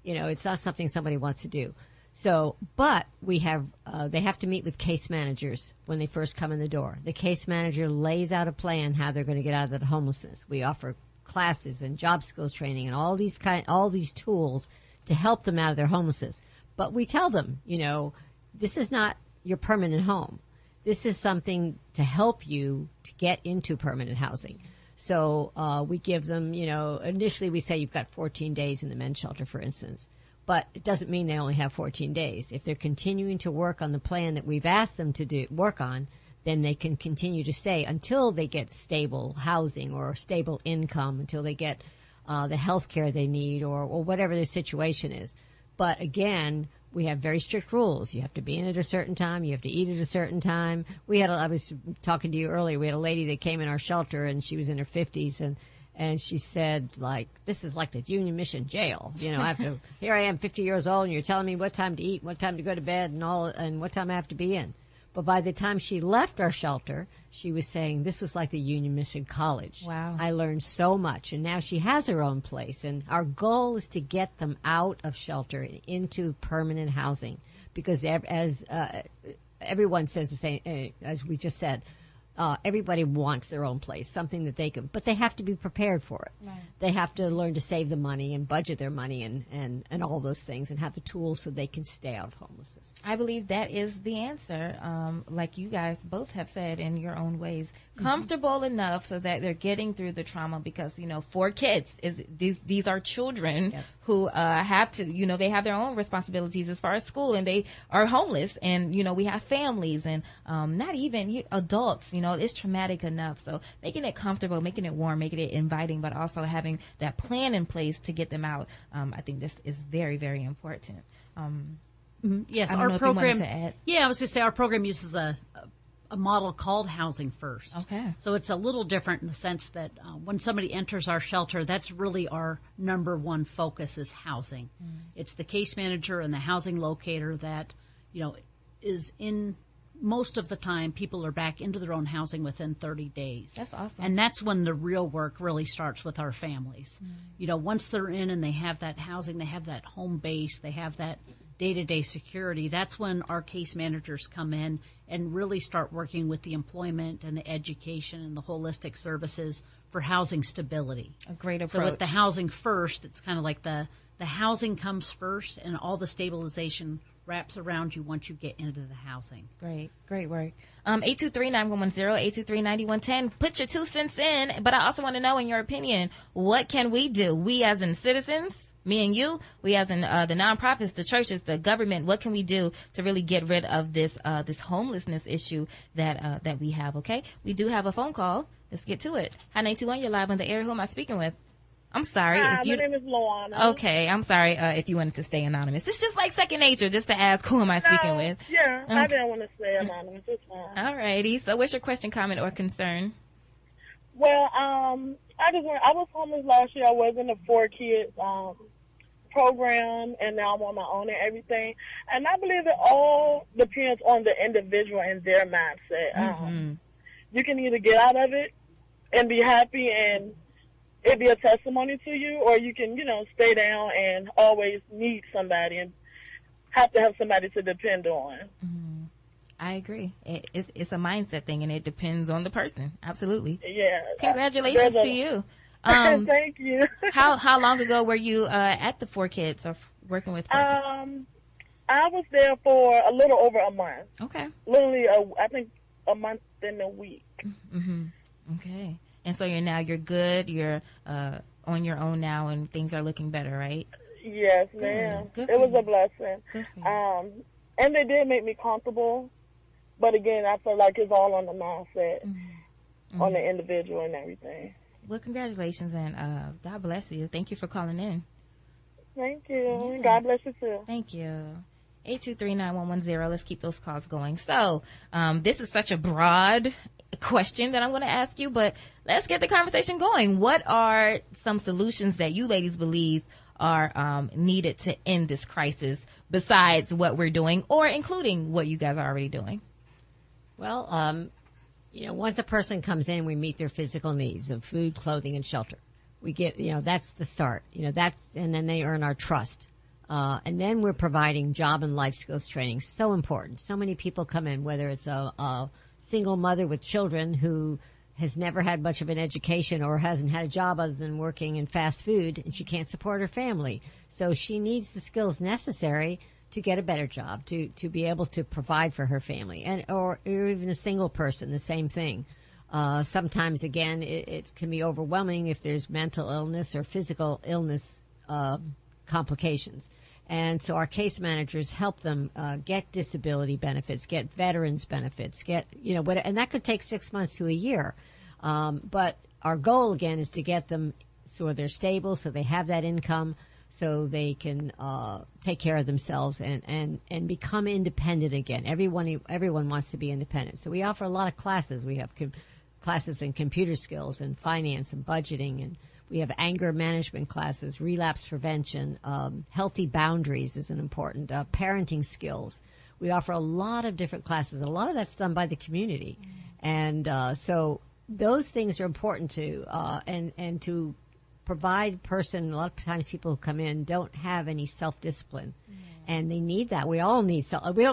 It's not something somebody wants to do. So, but we have, they have to meet with case managers when they first come in the door. The case manager lays out a plan how they're going to get out of the homelessness. We offer classes and job skills training and all these tools to help them out of their homelessness. But we tell them, this is not your permanent home. This is something to help you to get into permanent housing. So we give them, initially we say you've got 14 days in the men's shelter, for instance. But it doesn't mean they only have 14 days. If they're continuing to work on the plan that we've asked them to work on, then they can continue to stay until they get stable housing or stable income, until they get the health care they need or whatever their situation is. But again, we have very strict rules. You have to be in at a certain time. You have to eat at a certain time. I was talking to you earlier. We had a lady that came in our shelter, and she was in her 50s, and she said, this is like the Union Mission jail. Here I am, 50 years old, and you're telling me what time to eat, what time to go to bed, and what time I have to be in. But by the time she left our shelter, she was saying this was like the Union Mission College. Wow. I learned so much. And now she has her own place. And our goal is to get them out of shelter and into permanent housing. Because as everyone says the same, as we just said, everybody wants their own place, something that they can, but they have to be prepared for it. Right. They have to learn to save the money and budget their money and all those things and have the tools so they can stay out of homelessness. I believe that is the answer. Like you guys both have said in your own ways, comfortable enough so that they're getting through the trauma because, 4 kids, these are children who have to, they have their own responsibilities as far as school and they are homeless and, we have families and not even adults, it's traumatic enough. So making it comfortable, making it warm, making it inviting, but also having that plan in place to get them out. I think this is very, very important. Yes, I don't our know if program. you wanted to add. Yeah, I was going to say our program uses a model called Housing First. Okay. So it's a little different in the sense that when somebody enters our shelter, that's really our number one focus is housing. It's the case manager and the housing locator that, is in most of the time people are back into their own housing within 30 days. That's awesome. And that's when the real work really starts with our families. Once they're in and they have that housing, they have that home base, they have that day-to-day security, that's when our case managers come in and really start working with the employment and the education and the holistic services for housing stability. A great approach. So with the Housing First, it's kind of like the housing comes first and all the stabilization wraps around you once you get into the housing. Great work. 823-9110, 823-9110. Put your 2 cents in, but I also want to know, in your opinion, what can we do? We as in citizens, me and you, we as in the nonprofits, the churches, the government, what can we do to really get rid of this homelessness issue that we have, okay? We do have a phone call. Let's get to it. Hi, 921, you're live on the air. Who am I speaking with? I'm sorry. Hi, my name is Luana. Okay, I'm sorry if you wanted to stay anonymous. It's just like second nature just to ask who am I speaking with. Yeah, I didn't want to stay anonymous. It's fine. All righty. So what's your question, comment, or concern? Well, I was homeless last year. I was in the 4 Kids program, and now I'm on my own and everything. And I believe it all depends on the individual and their mindset. You can either get out of it and be happy and it'd be a testimony to you, or you can, stay down and always need somebody and have to have somebody to depend on. I agree. It's a mindset thing, and it depends on the person. Absolutely. Yeah. Congratulations to you. Thank you. How long ago were you at the 4 Kids or working with 4 Kids? I was there for a little over a month. Okay. Literally, I think a month and a week. Okay. And so you're good. You're on your own now, and things are looking better, right? Yes, ma'am. Good it was a blessing. Good for you. And they did make me comfortable, but again, I feel like it's all on the mindset, on the individual and everything. Well, congratulations, and God bless you. Thank you for calling in. Thank you. Yeah. God bless you too. Thank you. 823-9110. Let's keep those calls going. So, this is such a broad question that I'm going to ask you, but let's get the conversation going. What are some solutions that you ladies believe are needed to end this crisis besides what we're doing, or including what you guys are already doing? Well, once a person comes in, we meet their physical needs of food, clothing, and shelter. We get, that's the start. And then they earn our trust. And then we're providing job and life skills training. So important. So many people come in, whether it's a single mother with children who has never had much of an education or hasn't had a job other than working in fast food, and she can't support her family. So she needs the skills necessary to get a better job, to be able to provide for her family, and or even a single person, the same thing. Sometimes, again, it can be overwhelming if there's mental illness or physical illness complications. And so our case managers help them get disability benefits, get veterans benefits, and that could take 6 months to a year. But our goal, again, is to get them so they're stable, so they have that income, so they can take care of themselves and become independent again. Everyone wants to be independent. So we offer a lot of classes. We have classes in computer skills and finance and budgeting, and we have anger management classes, relapse prevention, healthy boundaries is an important, parenting skills. We offer a lot of different classes. A lot of that's done by the community. And so those things are important to, and to provide a lot of times people who come in don't have any self-discipline. And they need that. We all need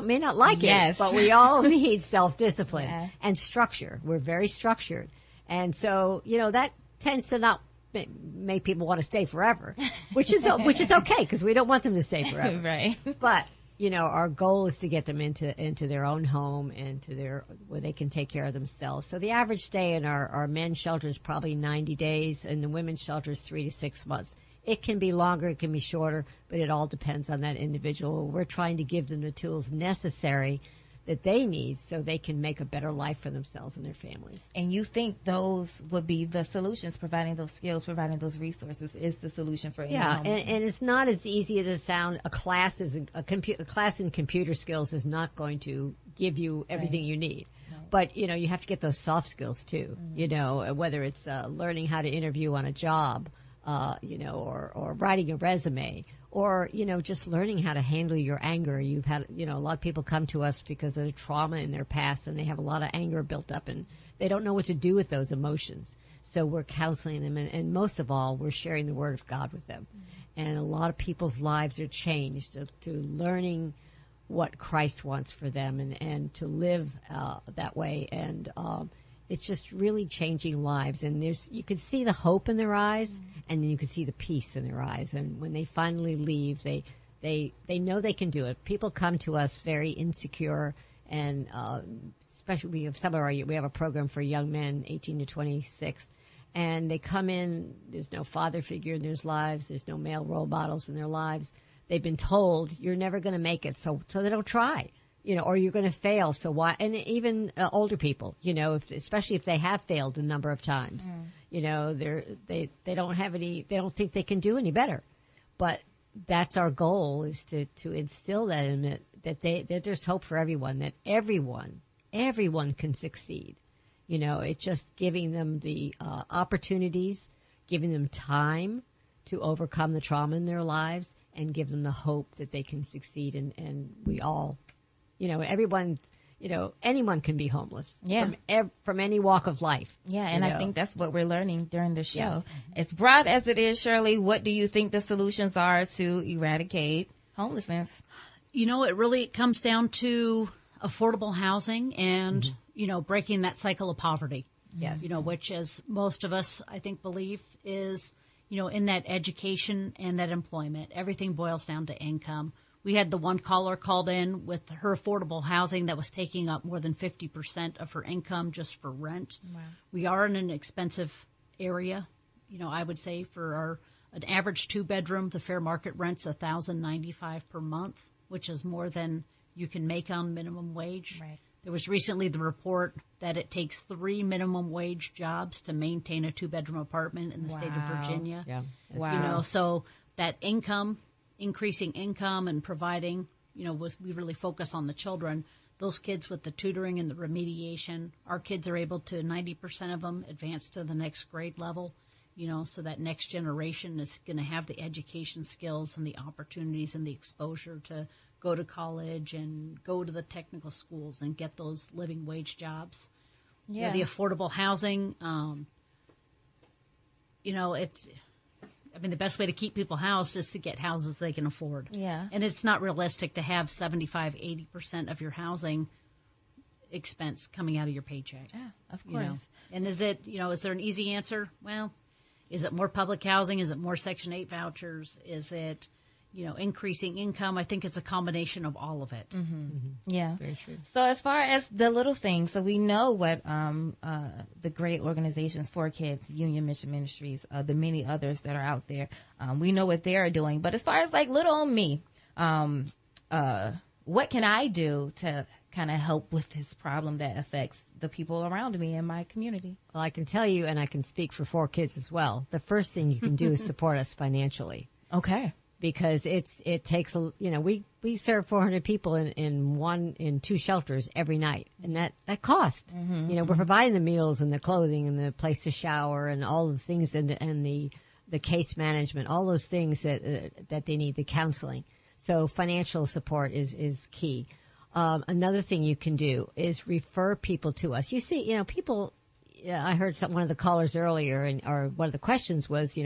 may not like it, but we all need self-discipline and structure. We're very structured. And so, that tends to not make people want to stay forever, which is okay, because we don't want them to stay forever. Right. But, our goal is to get them into their own home and where they can take care of themselves. So the average stay in our men's shelter is probably 90 days, and the women's shelter is 3 to 6 months. It can be longer, it can be shorter, but it all depends on that individual. We're trying to give them the tools necessary that they need so they can make a better life for themselves and their families. And you think those would be the solutions, providing those skills, providing those resources is the solution for any home? And it's not as easy as it sounds. A class in computer skills is not going to give you everything you need. But, you have to get those soft skills too, whether it's learning how to interview on a job, or writing a resume, or, just learning how to handle your anger. You've had, a lot of people come to us because of trauma in their past, and they have a lot of anger built up, and they don't know what to do with those emotions. So we're counseling them, and most of all, we're sharing the Word of God with them. And a lot of people's lives are changed to learning what Christ wants for them and to live that way. And it's just really changing lives. And you can see the hope in their eyes, and you can see the peace in their eyes. And when they finally leave, they know they can do it. People come to us very insecure, and especially we have a program for young men, 18 to 26, and they come in. There's no father figure in their lives. There's no male role models in their lives. They've been told you're never going to make it, so they don't try. Or you're going to fail. So why? And even older people, especially if they have failed a number of times, they don't have any. They don't think they can do any better. But that's our goal, is to instill that in them, that there's hope for everyone. That everyone can succeed. It's just giving them the opportunities, giving them time to overcome the trauma in their lives, and give them the hope that they can succeed. And we all. Everyone, anyone can be homeless. Yeah. From any walk of life. Yeah, and I think that's what we're learning during the show. Yes. As broad as it is, Shirley, what do you think the solutions are to eradicate homelessness? It really comes down to affordable housing and, breaking that cycle of poverty. Yes. Which, as most of us, I think, believe is, in that education and that employment. Everything boils down to income. We had the one caller called in with her affordable housing that was taking up more than 50% of her income just for rent. Wow. We are in an expensive area. I would say for an average 2-bedroom, the fair market rent's $1,095 per month, which is more than you can make on minimum wage. Right. There was recently the report that it takes 3 minimum wage jobs to maintain a 2-bedroom apartment in the state of Virginia. Yeah. Wow. So that increasing income and providing, we really focus on the children. Those kids with the tutoring and the remediation, our kids are able to, 90% of them, advance to the next grade level, so that next generation is going to have the education skills and the opportunities and the exposure to go to college and go to the technical schools and get those living wage jobs. Yeah. The affordable housing, the best way to keep people housed is to get houses they can afford. Yeah. And it's not realistic to have 75-80% of your housing expense coming out of your paycheck. Yeah, of course. And is there an easy answer? Well, is it more public housing? Is it more Section 8 vouchers? Is it, increasing income. I think it's a combination of all of it. Yeah. Very true. So as far as the little things, so we know what the great organizations for kids, Union Mission Ministries, the many others that are out there, we know what they're doing. But as far as like little old me, what can I do to kind of help with this problem that affects the people around me in my community? Well, I can tell you, and I can speak for 4 kids as well. The first thing you can do is support us financially. Okay. Because it takes we serve 400 people in 2 shelters every night, and that costs. We're providing the meals and the clothing and the place to shower and all the things and the case management, all those things that they need, the counseling. So financial support is key. Another thing you can do is refer people to us. You see, people. I heard one of the callers earlier, or one of the questions was,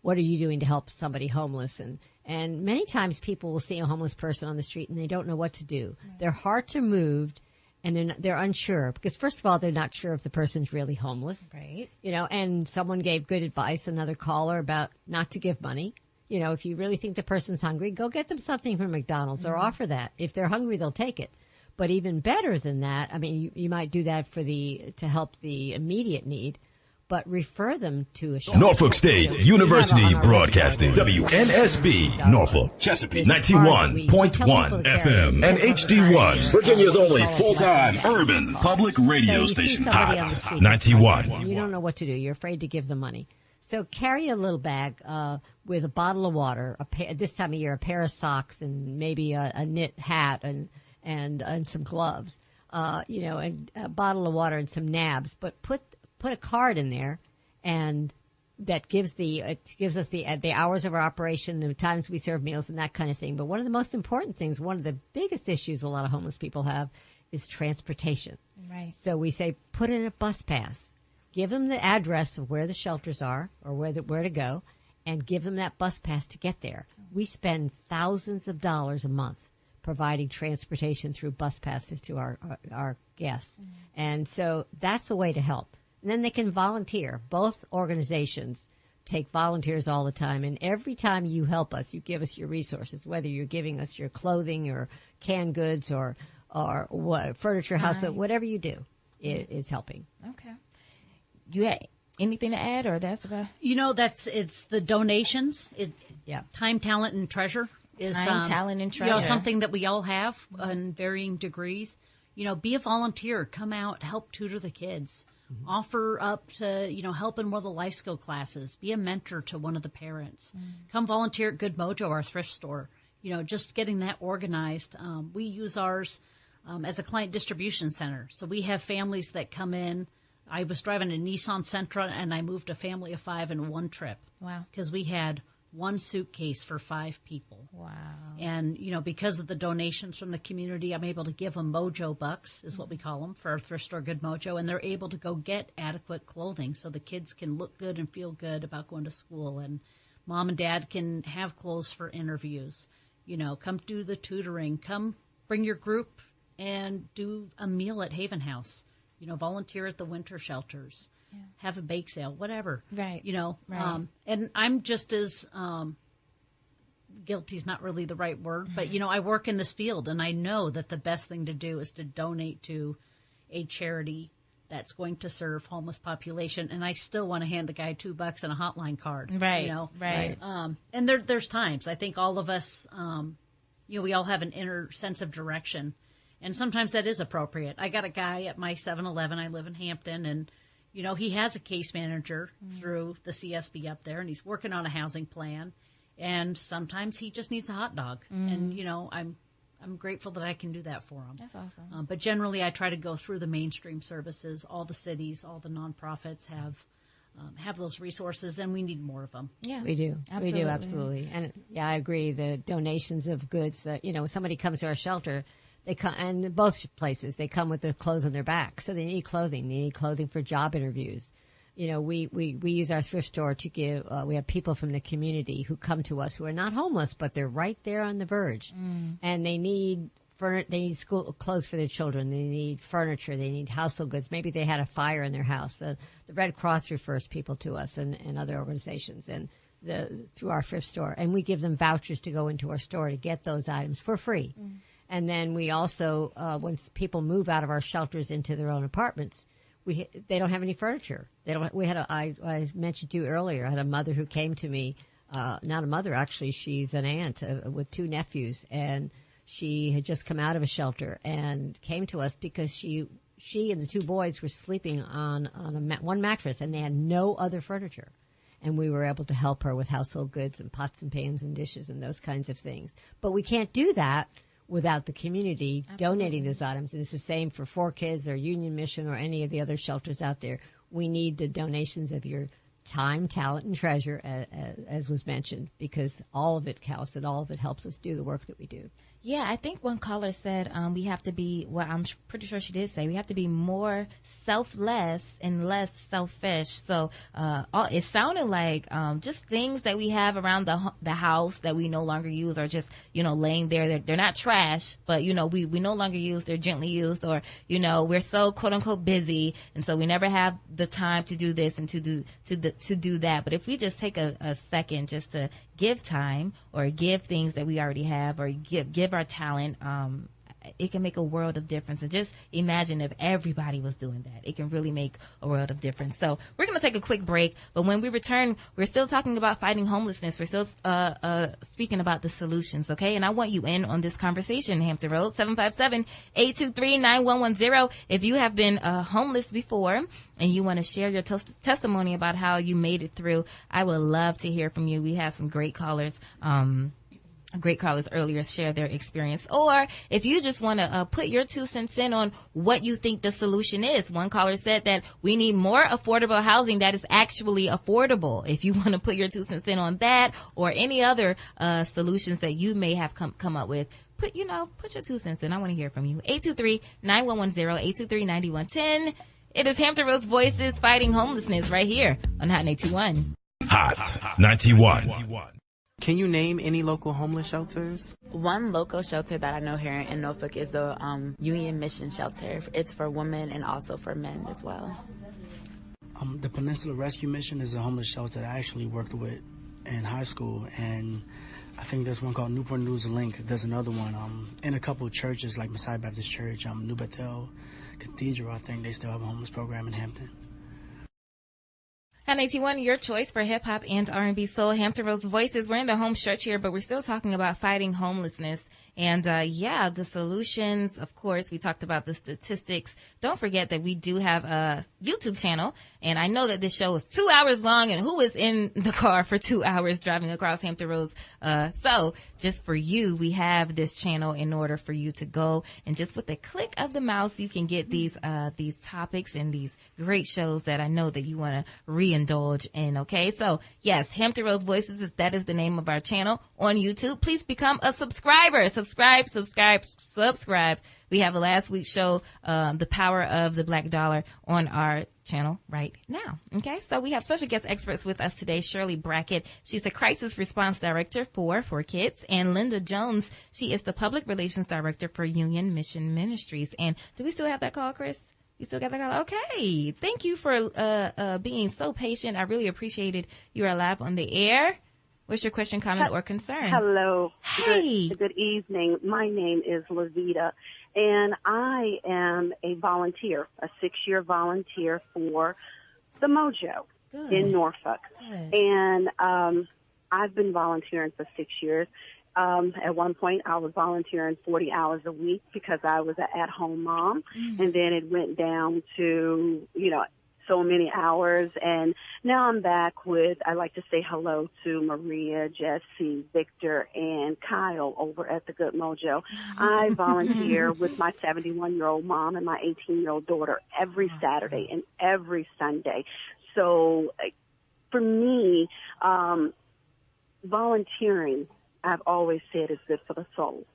what are you doing to help somebody homeless? And many times people will see a homeless person on the street and they don't know what to do. Right. Their hearts are moved and they're unsure because, first of all, they're not sure if the person's really homeless. Right. And someone gave good advice, another caller, about not to give money. If you really think the person's hungry, go get them something from McDonald's or offer that. If they're hungry, they'll take it. But even better than that, I mean, you might do that to help the immediate need, but refer them to a shelter. Norfolk State University Broadcasting, WNSB, Norfolk, Chesapeake, 91.1 FM, and HD1, Virginia's only full-time urban public radio station. Hot 91. You don't know what to do. You're afraid to give them money. So carry a little bag with a bottle of water, this time of year, a pair of socks, and maybe a knit hat and some gloves, and a bottle of water and some nabs. But put a card in there, and that gives us the hours of our operation, the times we serve meals, and that kind of thing. But one of the most important things, one of the biggest issues a lot of homeless people have, is transportation. Right. So we say put in a bus pass. Give them the address of where the shelters are or where to go, and give them that bus pass to get there. We spend thousands of dollars a month providing transportation through bus passes to our guests. Mm-hmm. And so that's a way to help. And then they can volunteer. Both organizations take volunteers all the time. And every time you help us, you give us your resources, whether you're giving us your clothing or canned goods or furniture, house, whatever you do, is helping. Okay. You had anything to add, or that's about? It's the donations. Time, talent, and treasure is talent, and treasure. Something that we all have in varying degrees. Be a volunteer. Come out, help tutor the kids. Mm-hmm. Offer up to help in one of the life skill classes. Be a mentor to one of the parents. Mm-hmm. Come volunteer at Good Mojo, our thrift store. Just getting that organized. We use ours as a client distribution center. So we have families that come in. I was driving a Nissan Sentra, and I moved a family of 5 in one trip. Wow. Because we had one suitcase for 5 people. Wow. And, because of the donations from the community, I'm able to give them Mojo Bucks, is what we call them, for our thrift store Good Mojo. And they're able to go get adequate clothing so the kids can look good and feel good about going to school. And mom and dad can have clothes for interviews. Come do the tutoring. Come bring your group and do a meal at Haven House. Volunteer at the winter shelters, have a bake sale, whatever. Right. Right. And I'm just as guilty is not really the right word, but, I work in this field, and I know that the best thing to do is to donate to a charity that's going to serve homeless population. And I still want to hand the guy $2 and a hotline card. Right. Right. And there's times I think all of us, we all have an inner sense of direction. And sometimes that is appropriate. I got a guy at my 7-Eleven. I live in Hampton, and, he has a case manager through the CSB up there, and he's working on a housing plan. And sometimes he just needs a hot dog. And, I'm grateful that I can do that for him. That's awesome. But generally, I try to go through the mainstream services. All the cities, all the nonprofits have those resources, and we need more of them. Yeah, we do. Absolutely. We do, absolutely. And, I agree. The donations of goods, somebody comes to our shelter, they come, and in both places, they come with the clothes on their back. So they need clothing. They need clothing for job interviews. We use our thrift store to give, we have people from the community who come to us who are not homeless, but they're right there on the verge. And they need school clothes for their children. They need furniture. They need household goods. Maybe they had a fire in their house. The Red Cross refers people to us and other organizations. And through our thrift store, and we give them vouchers to go into our store to get those items for free. And then we also, when people move out of our shelters into their own apartments, they don't have any furniture. They don't. I mentioned to you earlier, I had a mother who came to me. Not a mother, actually. She's an aunt with 2 nephews, and she had just come out of a shelter and came to us because she and the 2 boys were sleeping on one mattress, and they had no other furniture. And we were able to help her with household goods and pots and pans and dishes and those kinds of things. But we can't do that without the community donating those items. And it's the same for 4Kids or Union Mission or any of the other shelters out there. We need the donations of your time, talent, and treasure, as was mentioned, because all of it counts and all of it helps us do the work that we do. Yeah, I think one caller said we have to be, well, I'm pretty sure she did say, we have to be more selfless and less selfish. So it sounded like just things that we have around the house that we no longer use are just, laying there. They're not trash, but, we no longer use. They're gently used, or, we're so quote unquote busy. And so we never have the time to do this and to do that. But if we just take a second just to give time or give things that we already have or give our talent, it can make a world of difference. And just imagine if everybody was doing that. It can really make a world of difference. So we're going to take a quick break, but when we return, we're still talking about fighting homelessness. We're still speaking about the solutions, okay? And I want you in on this conversation, Hampton Road, 757-823-9110. If you have been homeless before and you want to share your testimony about how you made it through, I would love to hear from you. We had some great callers earlier share their experience. Or if you just want to put your 2 cents in on what you think the solution is. One caller said that we need more affordable housing that is actually affordable. If you want to put your 2 cents in on that or any other solutions that you may have come up with, put your 2 cents in. I want to hear from you. 823-9110, 823-9110. It is Hampton Roads Voices Fighting Homelessness right here on Hot 91. Hot 91. Can you name any local homeless shelters? One local shelter that I know here in Norfolk is the Union Mission Shelter. It's for women and also for men as well. The Peninsula Rescue Mission is a homeless shelter that I actually worked with in high school, and I think there's one called Newport News Link. There's another one in a couple of churches like Messiah Baptist Church, New Bethel Cathedral. I think they still have a homeless program in Hampton. Hot 91, your choice for hip hop and R&B soul. Hampton Roads Voices. We're in the home stretch here, but we're still talking about fighting homelessness. And the solutions, of course, we talked about the statistics. Don't forget that we do have a YouTube channel. And I know that this show is 2 hours long, and who is in the car for 2 hours driving across Hampton Roads? So just for you, we have this channel in order for you to go and just with the click of the mouse, you can get these topics and these great shows that I know that you want to re-indulge in. Okay. So yes, Hampton Roads Voices, that is the name of our channel on YouTube. Please become a subscriber. Subscribe. We have a last week's show, The Power of the Black Dollar, on our channel right now. Okay, so we have special guest experts with us today. Shirley Brackett, she's the Crisis Response Director for 4Kids, and Linda Jones, she is the Public Relations Director for Union Mission Ministries. And do we still have that call, Chris? You still got that call? Okay. Thank you for being so patient. I really appreciated you are live on the air. What's your question, comment, or concern? Hello. Hey. Good evening. My name is Lavita, and I am a volunteer, a 6-year volunteer for the Mojo in Norfolk. Good. And I've been volunteering for 6 years. At one point, I was volunteering 40 hours a week because I was an at-home mom, and then it went down to, so many hours, and now I'm back with, I like to say hello to Maria, Jesse, Victor, and Kyle over at the Good Mojo. I volunteer with my 71-year-old mom and my 18-year-old daughter every Saturday and every Sunday. So for me, volunteering, I've always said, is good for the soul.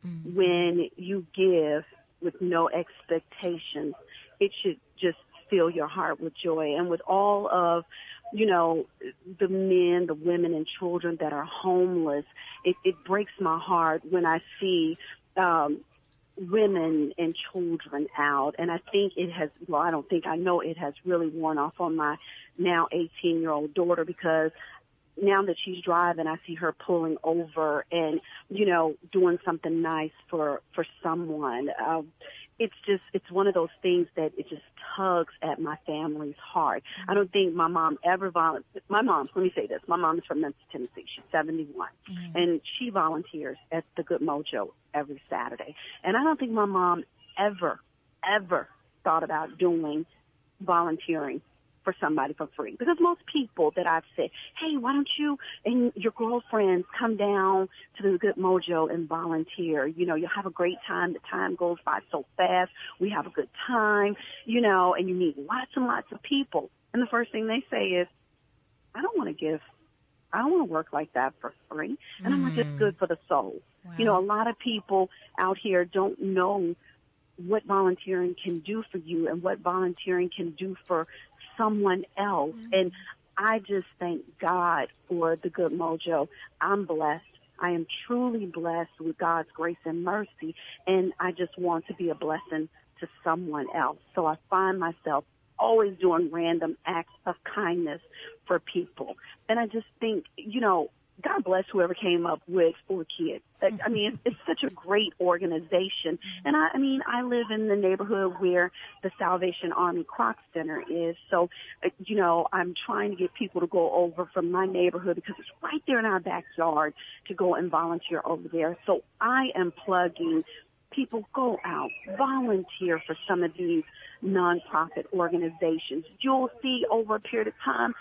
When you give with no expectations, it should just fill your heart with joy. And with all of, the men, the women, and children that are homeless, it breaks my heart when I see women and children out. And I think I know it has really worn off on my now 18-year-old daughter, because now that she's driving, I see her pulling over and, doing something nice for someone. It's one of those things that it just tugs at my family's heart. I don't think my mom ever let me say this. My mom is from Memphis, Tennessee. She's 71. And she volunteers at the Good Mojo every Saturday. And I don't think my mom ever thought about doing volunteering for somebody for free. Because most people that I've said, hey, why don't you and your girlfriends come down to the Good Mojo and volunteer? You'll have a great time. The time goes by so fast. We have a good time, and you meet lots and lots of people. And the first thing they say is, I don't want to work like that for free. And I'm like, it's good for the soul. Wow. A lot of people out here don't know what volunteering can do for you and what volunteering can do for someone else. And I just thank God for the Good Mojo. I'm blessed. I am truly blessed with God's grace and mercy, and I just want to be a blessing to someone else. So I find myself always doing random acts of kindness for people. And I just think, God bless whoever came up with 4 Kids. It's such a great organization. And I live in the neighborhood where the Salvation Army Croc Center is. So, I'm trying to get people to go over from my neighborhood because it's right there in our backyard to go and volunteer over there. So I am plugging people, go out, volunteer for some of these nonprofit organizations. You'll see over a period of time,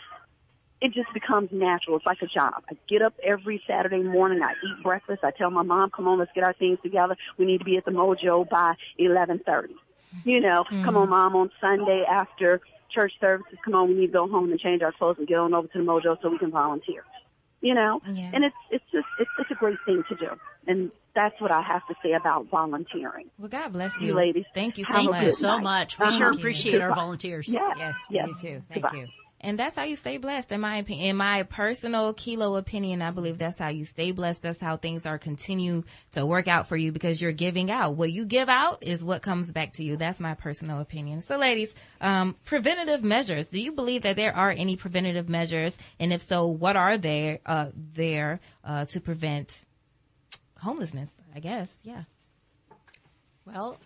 it just becomes natural. It's like a job. I get up every Saturday morning. I eat breakfast. I tell my mom, come on, let's get our things together. We need to be at the Mojo by 11:30. Come on, Mom, on Sunday after church services, come on, we need to go home and change our clothes and get on over to the Mojo so we can volunteer. And it's a great thing to do. And that's what I have to say about volunteering. Well, God bless you, ladies. Thank you so much. We sure appreciate our volunteers. Yes, we do too. Thank you. And that's how you stay blessed, in my opinion. In my personal kilo opinion, I believe that's how you stay blessed. That's how things are continue to work out for you because you're giving out. What you give out is what comes back to you. That's my personal opinion. So, ladies, preventative measures. Do you believe that there are any preventative measures? And if so, what are there to prevent homelessness, I guess? Yeah. Well,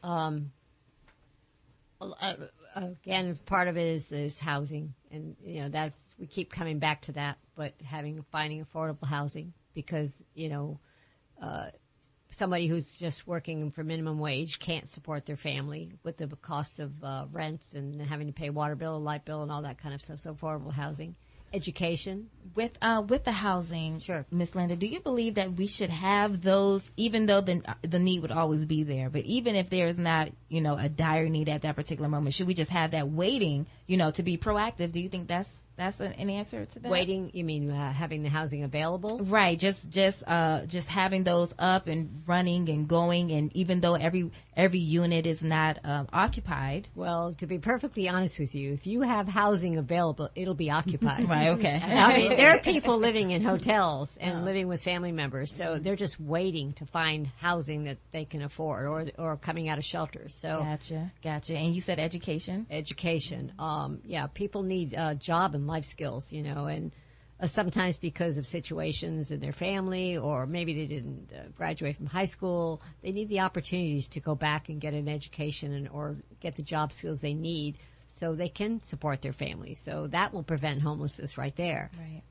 again, part of it is housing, and we keep coming back to that. But finding affordable housing, because somebody who's just working for minimum wage can't support their family with the costs of rents and having to pay water bill, light bill, and all that kind of stuff. So affordable housing. Education. With the housing, sure, Miss Linda, do you believe that we should have those, even though the need would always be there, but even if there is not, a dire need at that particular moment, should we just have that waiting, to be proactive? Do you think that's an answer to that? Waiting, you mean having the housing available? Right, just having those up and running and going, and even though every unit is not occupied. Well, to be perfectly honest with you, if you have housing available, it'll be occupied. Right, okay. There are people living in hotels and living with family members, so they're just waiting to find housing that they can afford, or coming out of shelters. So Gotcha. And you said education? Education. People need job and life skills, and sometimes because of situations in their family, or maybe they didn't graduate from high school, they need the opportunities to go back and get an education or get the job skills they need so they can support their family. So that will prevent homelessness right there. Right.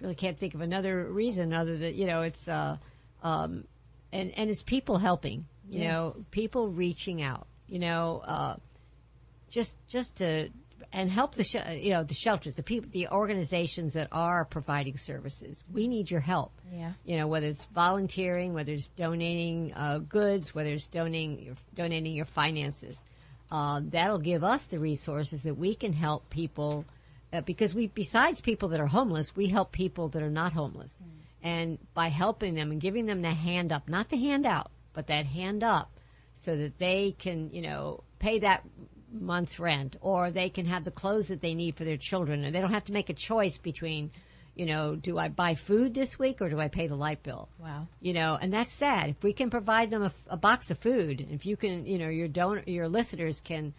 Really can't think of another reason other than, it's, and it's people helping, people reaching out, just to, and help the shelters, the people, the organizations that are providing services. We need your help. Yeah. Whether it's volunteering, whether it's donating goods, whether it's donating your finances. That'll give us the resources that we can help people, because besides people that are homeless, we help people that are not homeless. And by helping them and giving them the hand up, not the hand out, but that hand up, so that they can, pay that month's rent, or they can have the clothes that they need for their children, and they don't have to make a choice between, do I buy food this week or do I pay the light bill? Wow. And that's sad. If we can provide them a box of food, if you can, your listeners can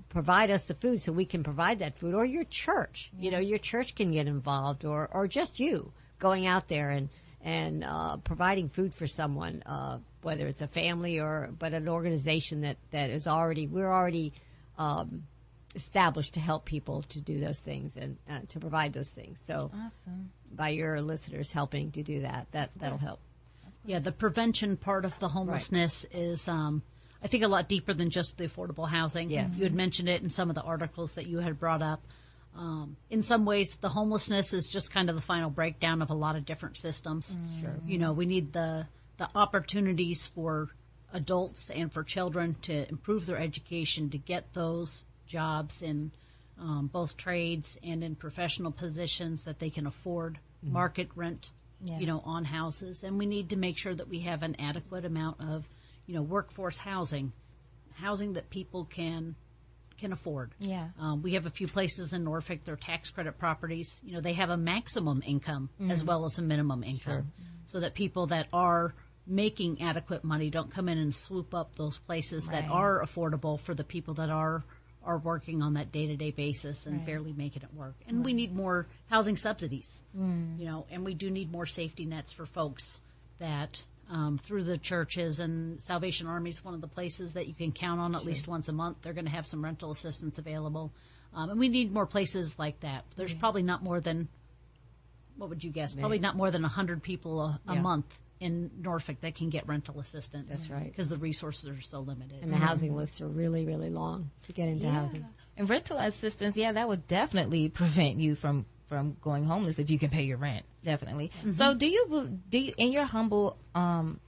provide us the food so we can provide that food, or your church. You know, your church can get involved, or just you going out there and providing food for someone, whether it's a family but an organization that is we're already established to help people to do those things and to provide those things. So awesome. By your listeners helping to do that'll help. Yeah, the prevention part of the homelessness is, I think, a lot deeper than just the affordable housing. Yeah. You had mentioned it in some of the articles that you had brought up. In some ways, the homelessness is just kind of the final breakdown of a lot of different systems. Sure. You know, we need the opportunities for adults and for children to improve their education, to get those jobs in both trades and in professional positions that they can afford, market rent, on houses. And we need to make sure that we have an adequate amount of, workforce housing that people can afford. Yeah. We have a few places in Norfolk, they're tax credit properties. They have a maximum income as well as a minimum income, so that people that are making adequate money don't come in and swoop up those places that are affordable for the people that are working on that day-to-day basis and barely making it work. And we need more housing subsidies, and we do need more safety nets for folks that through the churches, and Salvation Army is one of the places that you can count on at least once a month. They're going to have some rental assistance available. And we need more places like that. There's probably not more than, what would you guess? Probably not more than 100 people a month in Norfolk that can get rental assistance. That's right. Because the resources are so limited. And the housing lists are really, really long to get into housing. And rental assistance, that would definitely prevent you from going homeless if you can pay your rent. Definitely. Mm-hmm. So do you, in your humble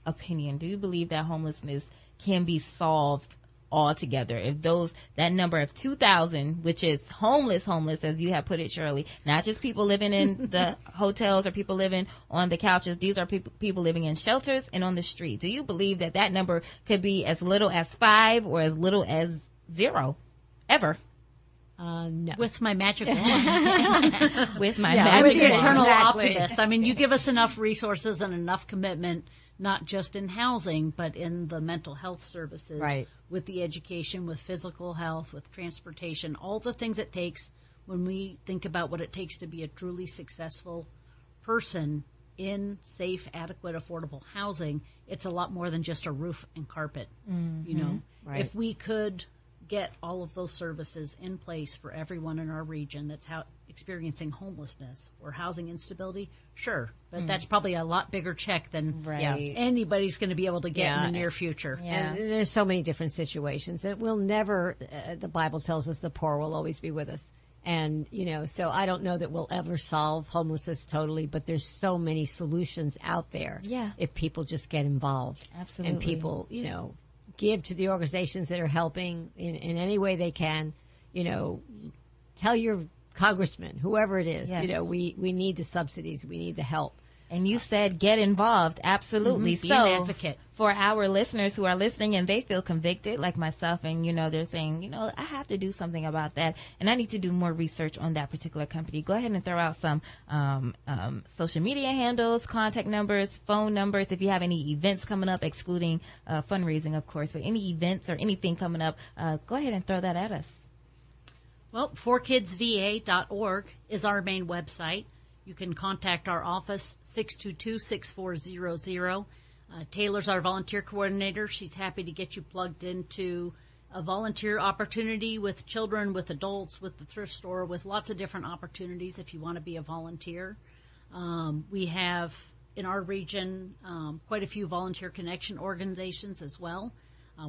opinion, do you believe that homelessness can be solved altogether if that number of 2,000, which is homeless as you have put it, Shirley, not just people living in the hotels or people living on the couches, these are people living in shelters and on the street. Do you believe that number could be as little as 5 or as little as 0 ever? No. With my magic wand. With my magic wand. The eternal Exactly. optimist. I mean, you give us enough resources and enough commitment, not just in housing, but in the mental health services, with the education, with physical health, with transportation, all the things it takes when we think about what it takes to be a truly successful person in safe, adequate, affordable housing. It's a lot more than just a roof and carpet. Mm-hmm. If we could get all of those services in place for everyone in our region that's experiencing homelessness or housing instability, sure. But that's probably a lot bigger check than anybody's going to be able to get in the near future. Yeah. And there's so many different situations. It will never, the Bible tells us the poor will always be with us. And, so I don't know that we'll ever solve homelessness totally, but there's so many solutions out there. Yeah. If people just get involved. Absolutely. And people, give to the organizations that are helping in any way they can. Tell your congressman, whoever it is, we need the subsidies, we need the help. And you said get involved. Absolutely. Be an advocate. For our listeners who are listening and they feel convicted like myself and, they're saying, I have to do something about that and I need to do more research on that particular company. Go ahead and throw out some social media handles, contact numbers, phone numbers. If you have any events coming up, excluding fundraising, of course, but any events or anything coming up, go ahead and throw that at us. Well, 4kidsva.org is our main website. You can contact our office, 622-6400. Taylor's our volunteer coordinator. She's happy to get you plugged into a volunteer opportunity with children, with adults, with the thrift store, with lots of different opportunities if you want to be a volunteer. We have, in our region, quite a few volunteer connection organizations as well.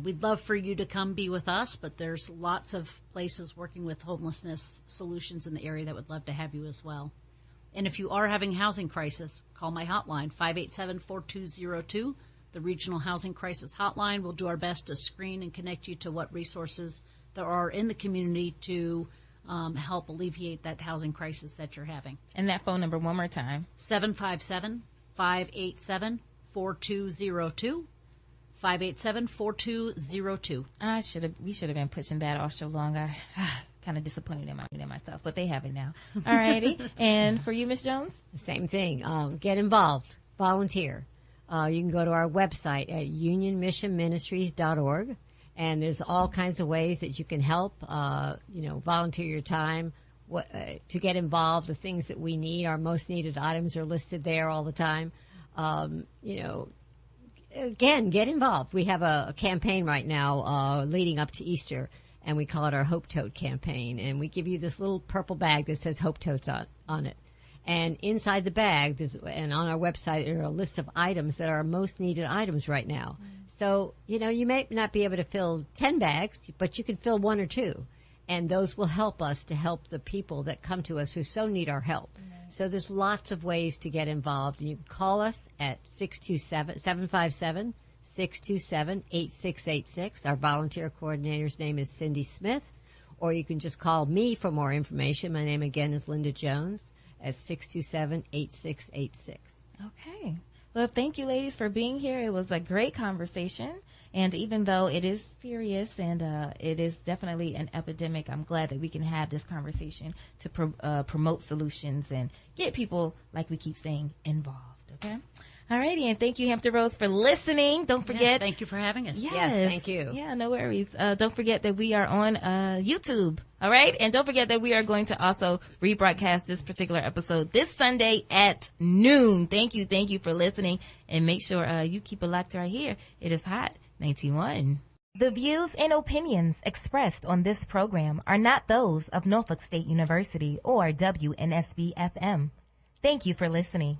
We'd love for you to come be with us, but there's lots of places working with homelessness solutions in the area that would love to have you as well. And if you are having a housing crisis, call my hotline, 587-4202, the Regional Housing Crisis Hotline. We'll do our best to screen and connect you to what resources there are in the community to help alleviate that housing crisis that you're having. And that phone number one more time. 757-587-4202. 587-4202. We should have been pushing that off so long. I kind of disappointed in myself, but they have it now. All righty. And for you, Ms. Jones? Same thing. Get involved. Volunteer. You can go to our website at unionmissionministries.org, And there's all kinds of ways that you can help, volunteer your time to get involved. The things that we need, our most needed items are listed there all the time. Again, get involved. We have a campaign right now leading up to Easter, and we call it our Hope Tote campaign. And we give you this little purple bag that says Hope Totes on it. And inside the bag, and on our website, there are a list of items that are our most needed items right now. So, you may not be able to fill 10 bags, but you can fill 1 or 2. And those will help us to help the people that come to us who so need our help. So there's lots of ways to get involved. And you can call us at 757-627-8686. Our volunteer coordinator's name is Cindy Smith. Or you can just call me for more information. My name again is Linda Jones at 627-8686. Okay. Well, thank you, ladies, for being here. It was a great conversation. And even though it is serious and it is definitely an epidemic, I'm glad that we can have this conversation to promote solutions and get people, like we keep saying, involved. Okay? All righty. And thank you, Hampton Roads, for listening. Don't forget. Yes, thank you for having us. Yes, thank you. Yeah, no worries. Don't forget that we are on YouTube. All right. And don't forget that we are going to also rebroadcast this particular episode this Sunday at noon. Thank you. Thank you for listening. And make sure you keep it locked right here. It is Hot 91. The views and opinions expressed on this program are not those of Norfolk State University or WNSB FM. Thank you for listening.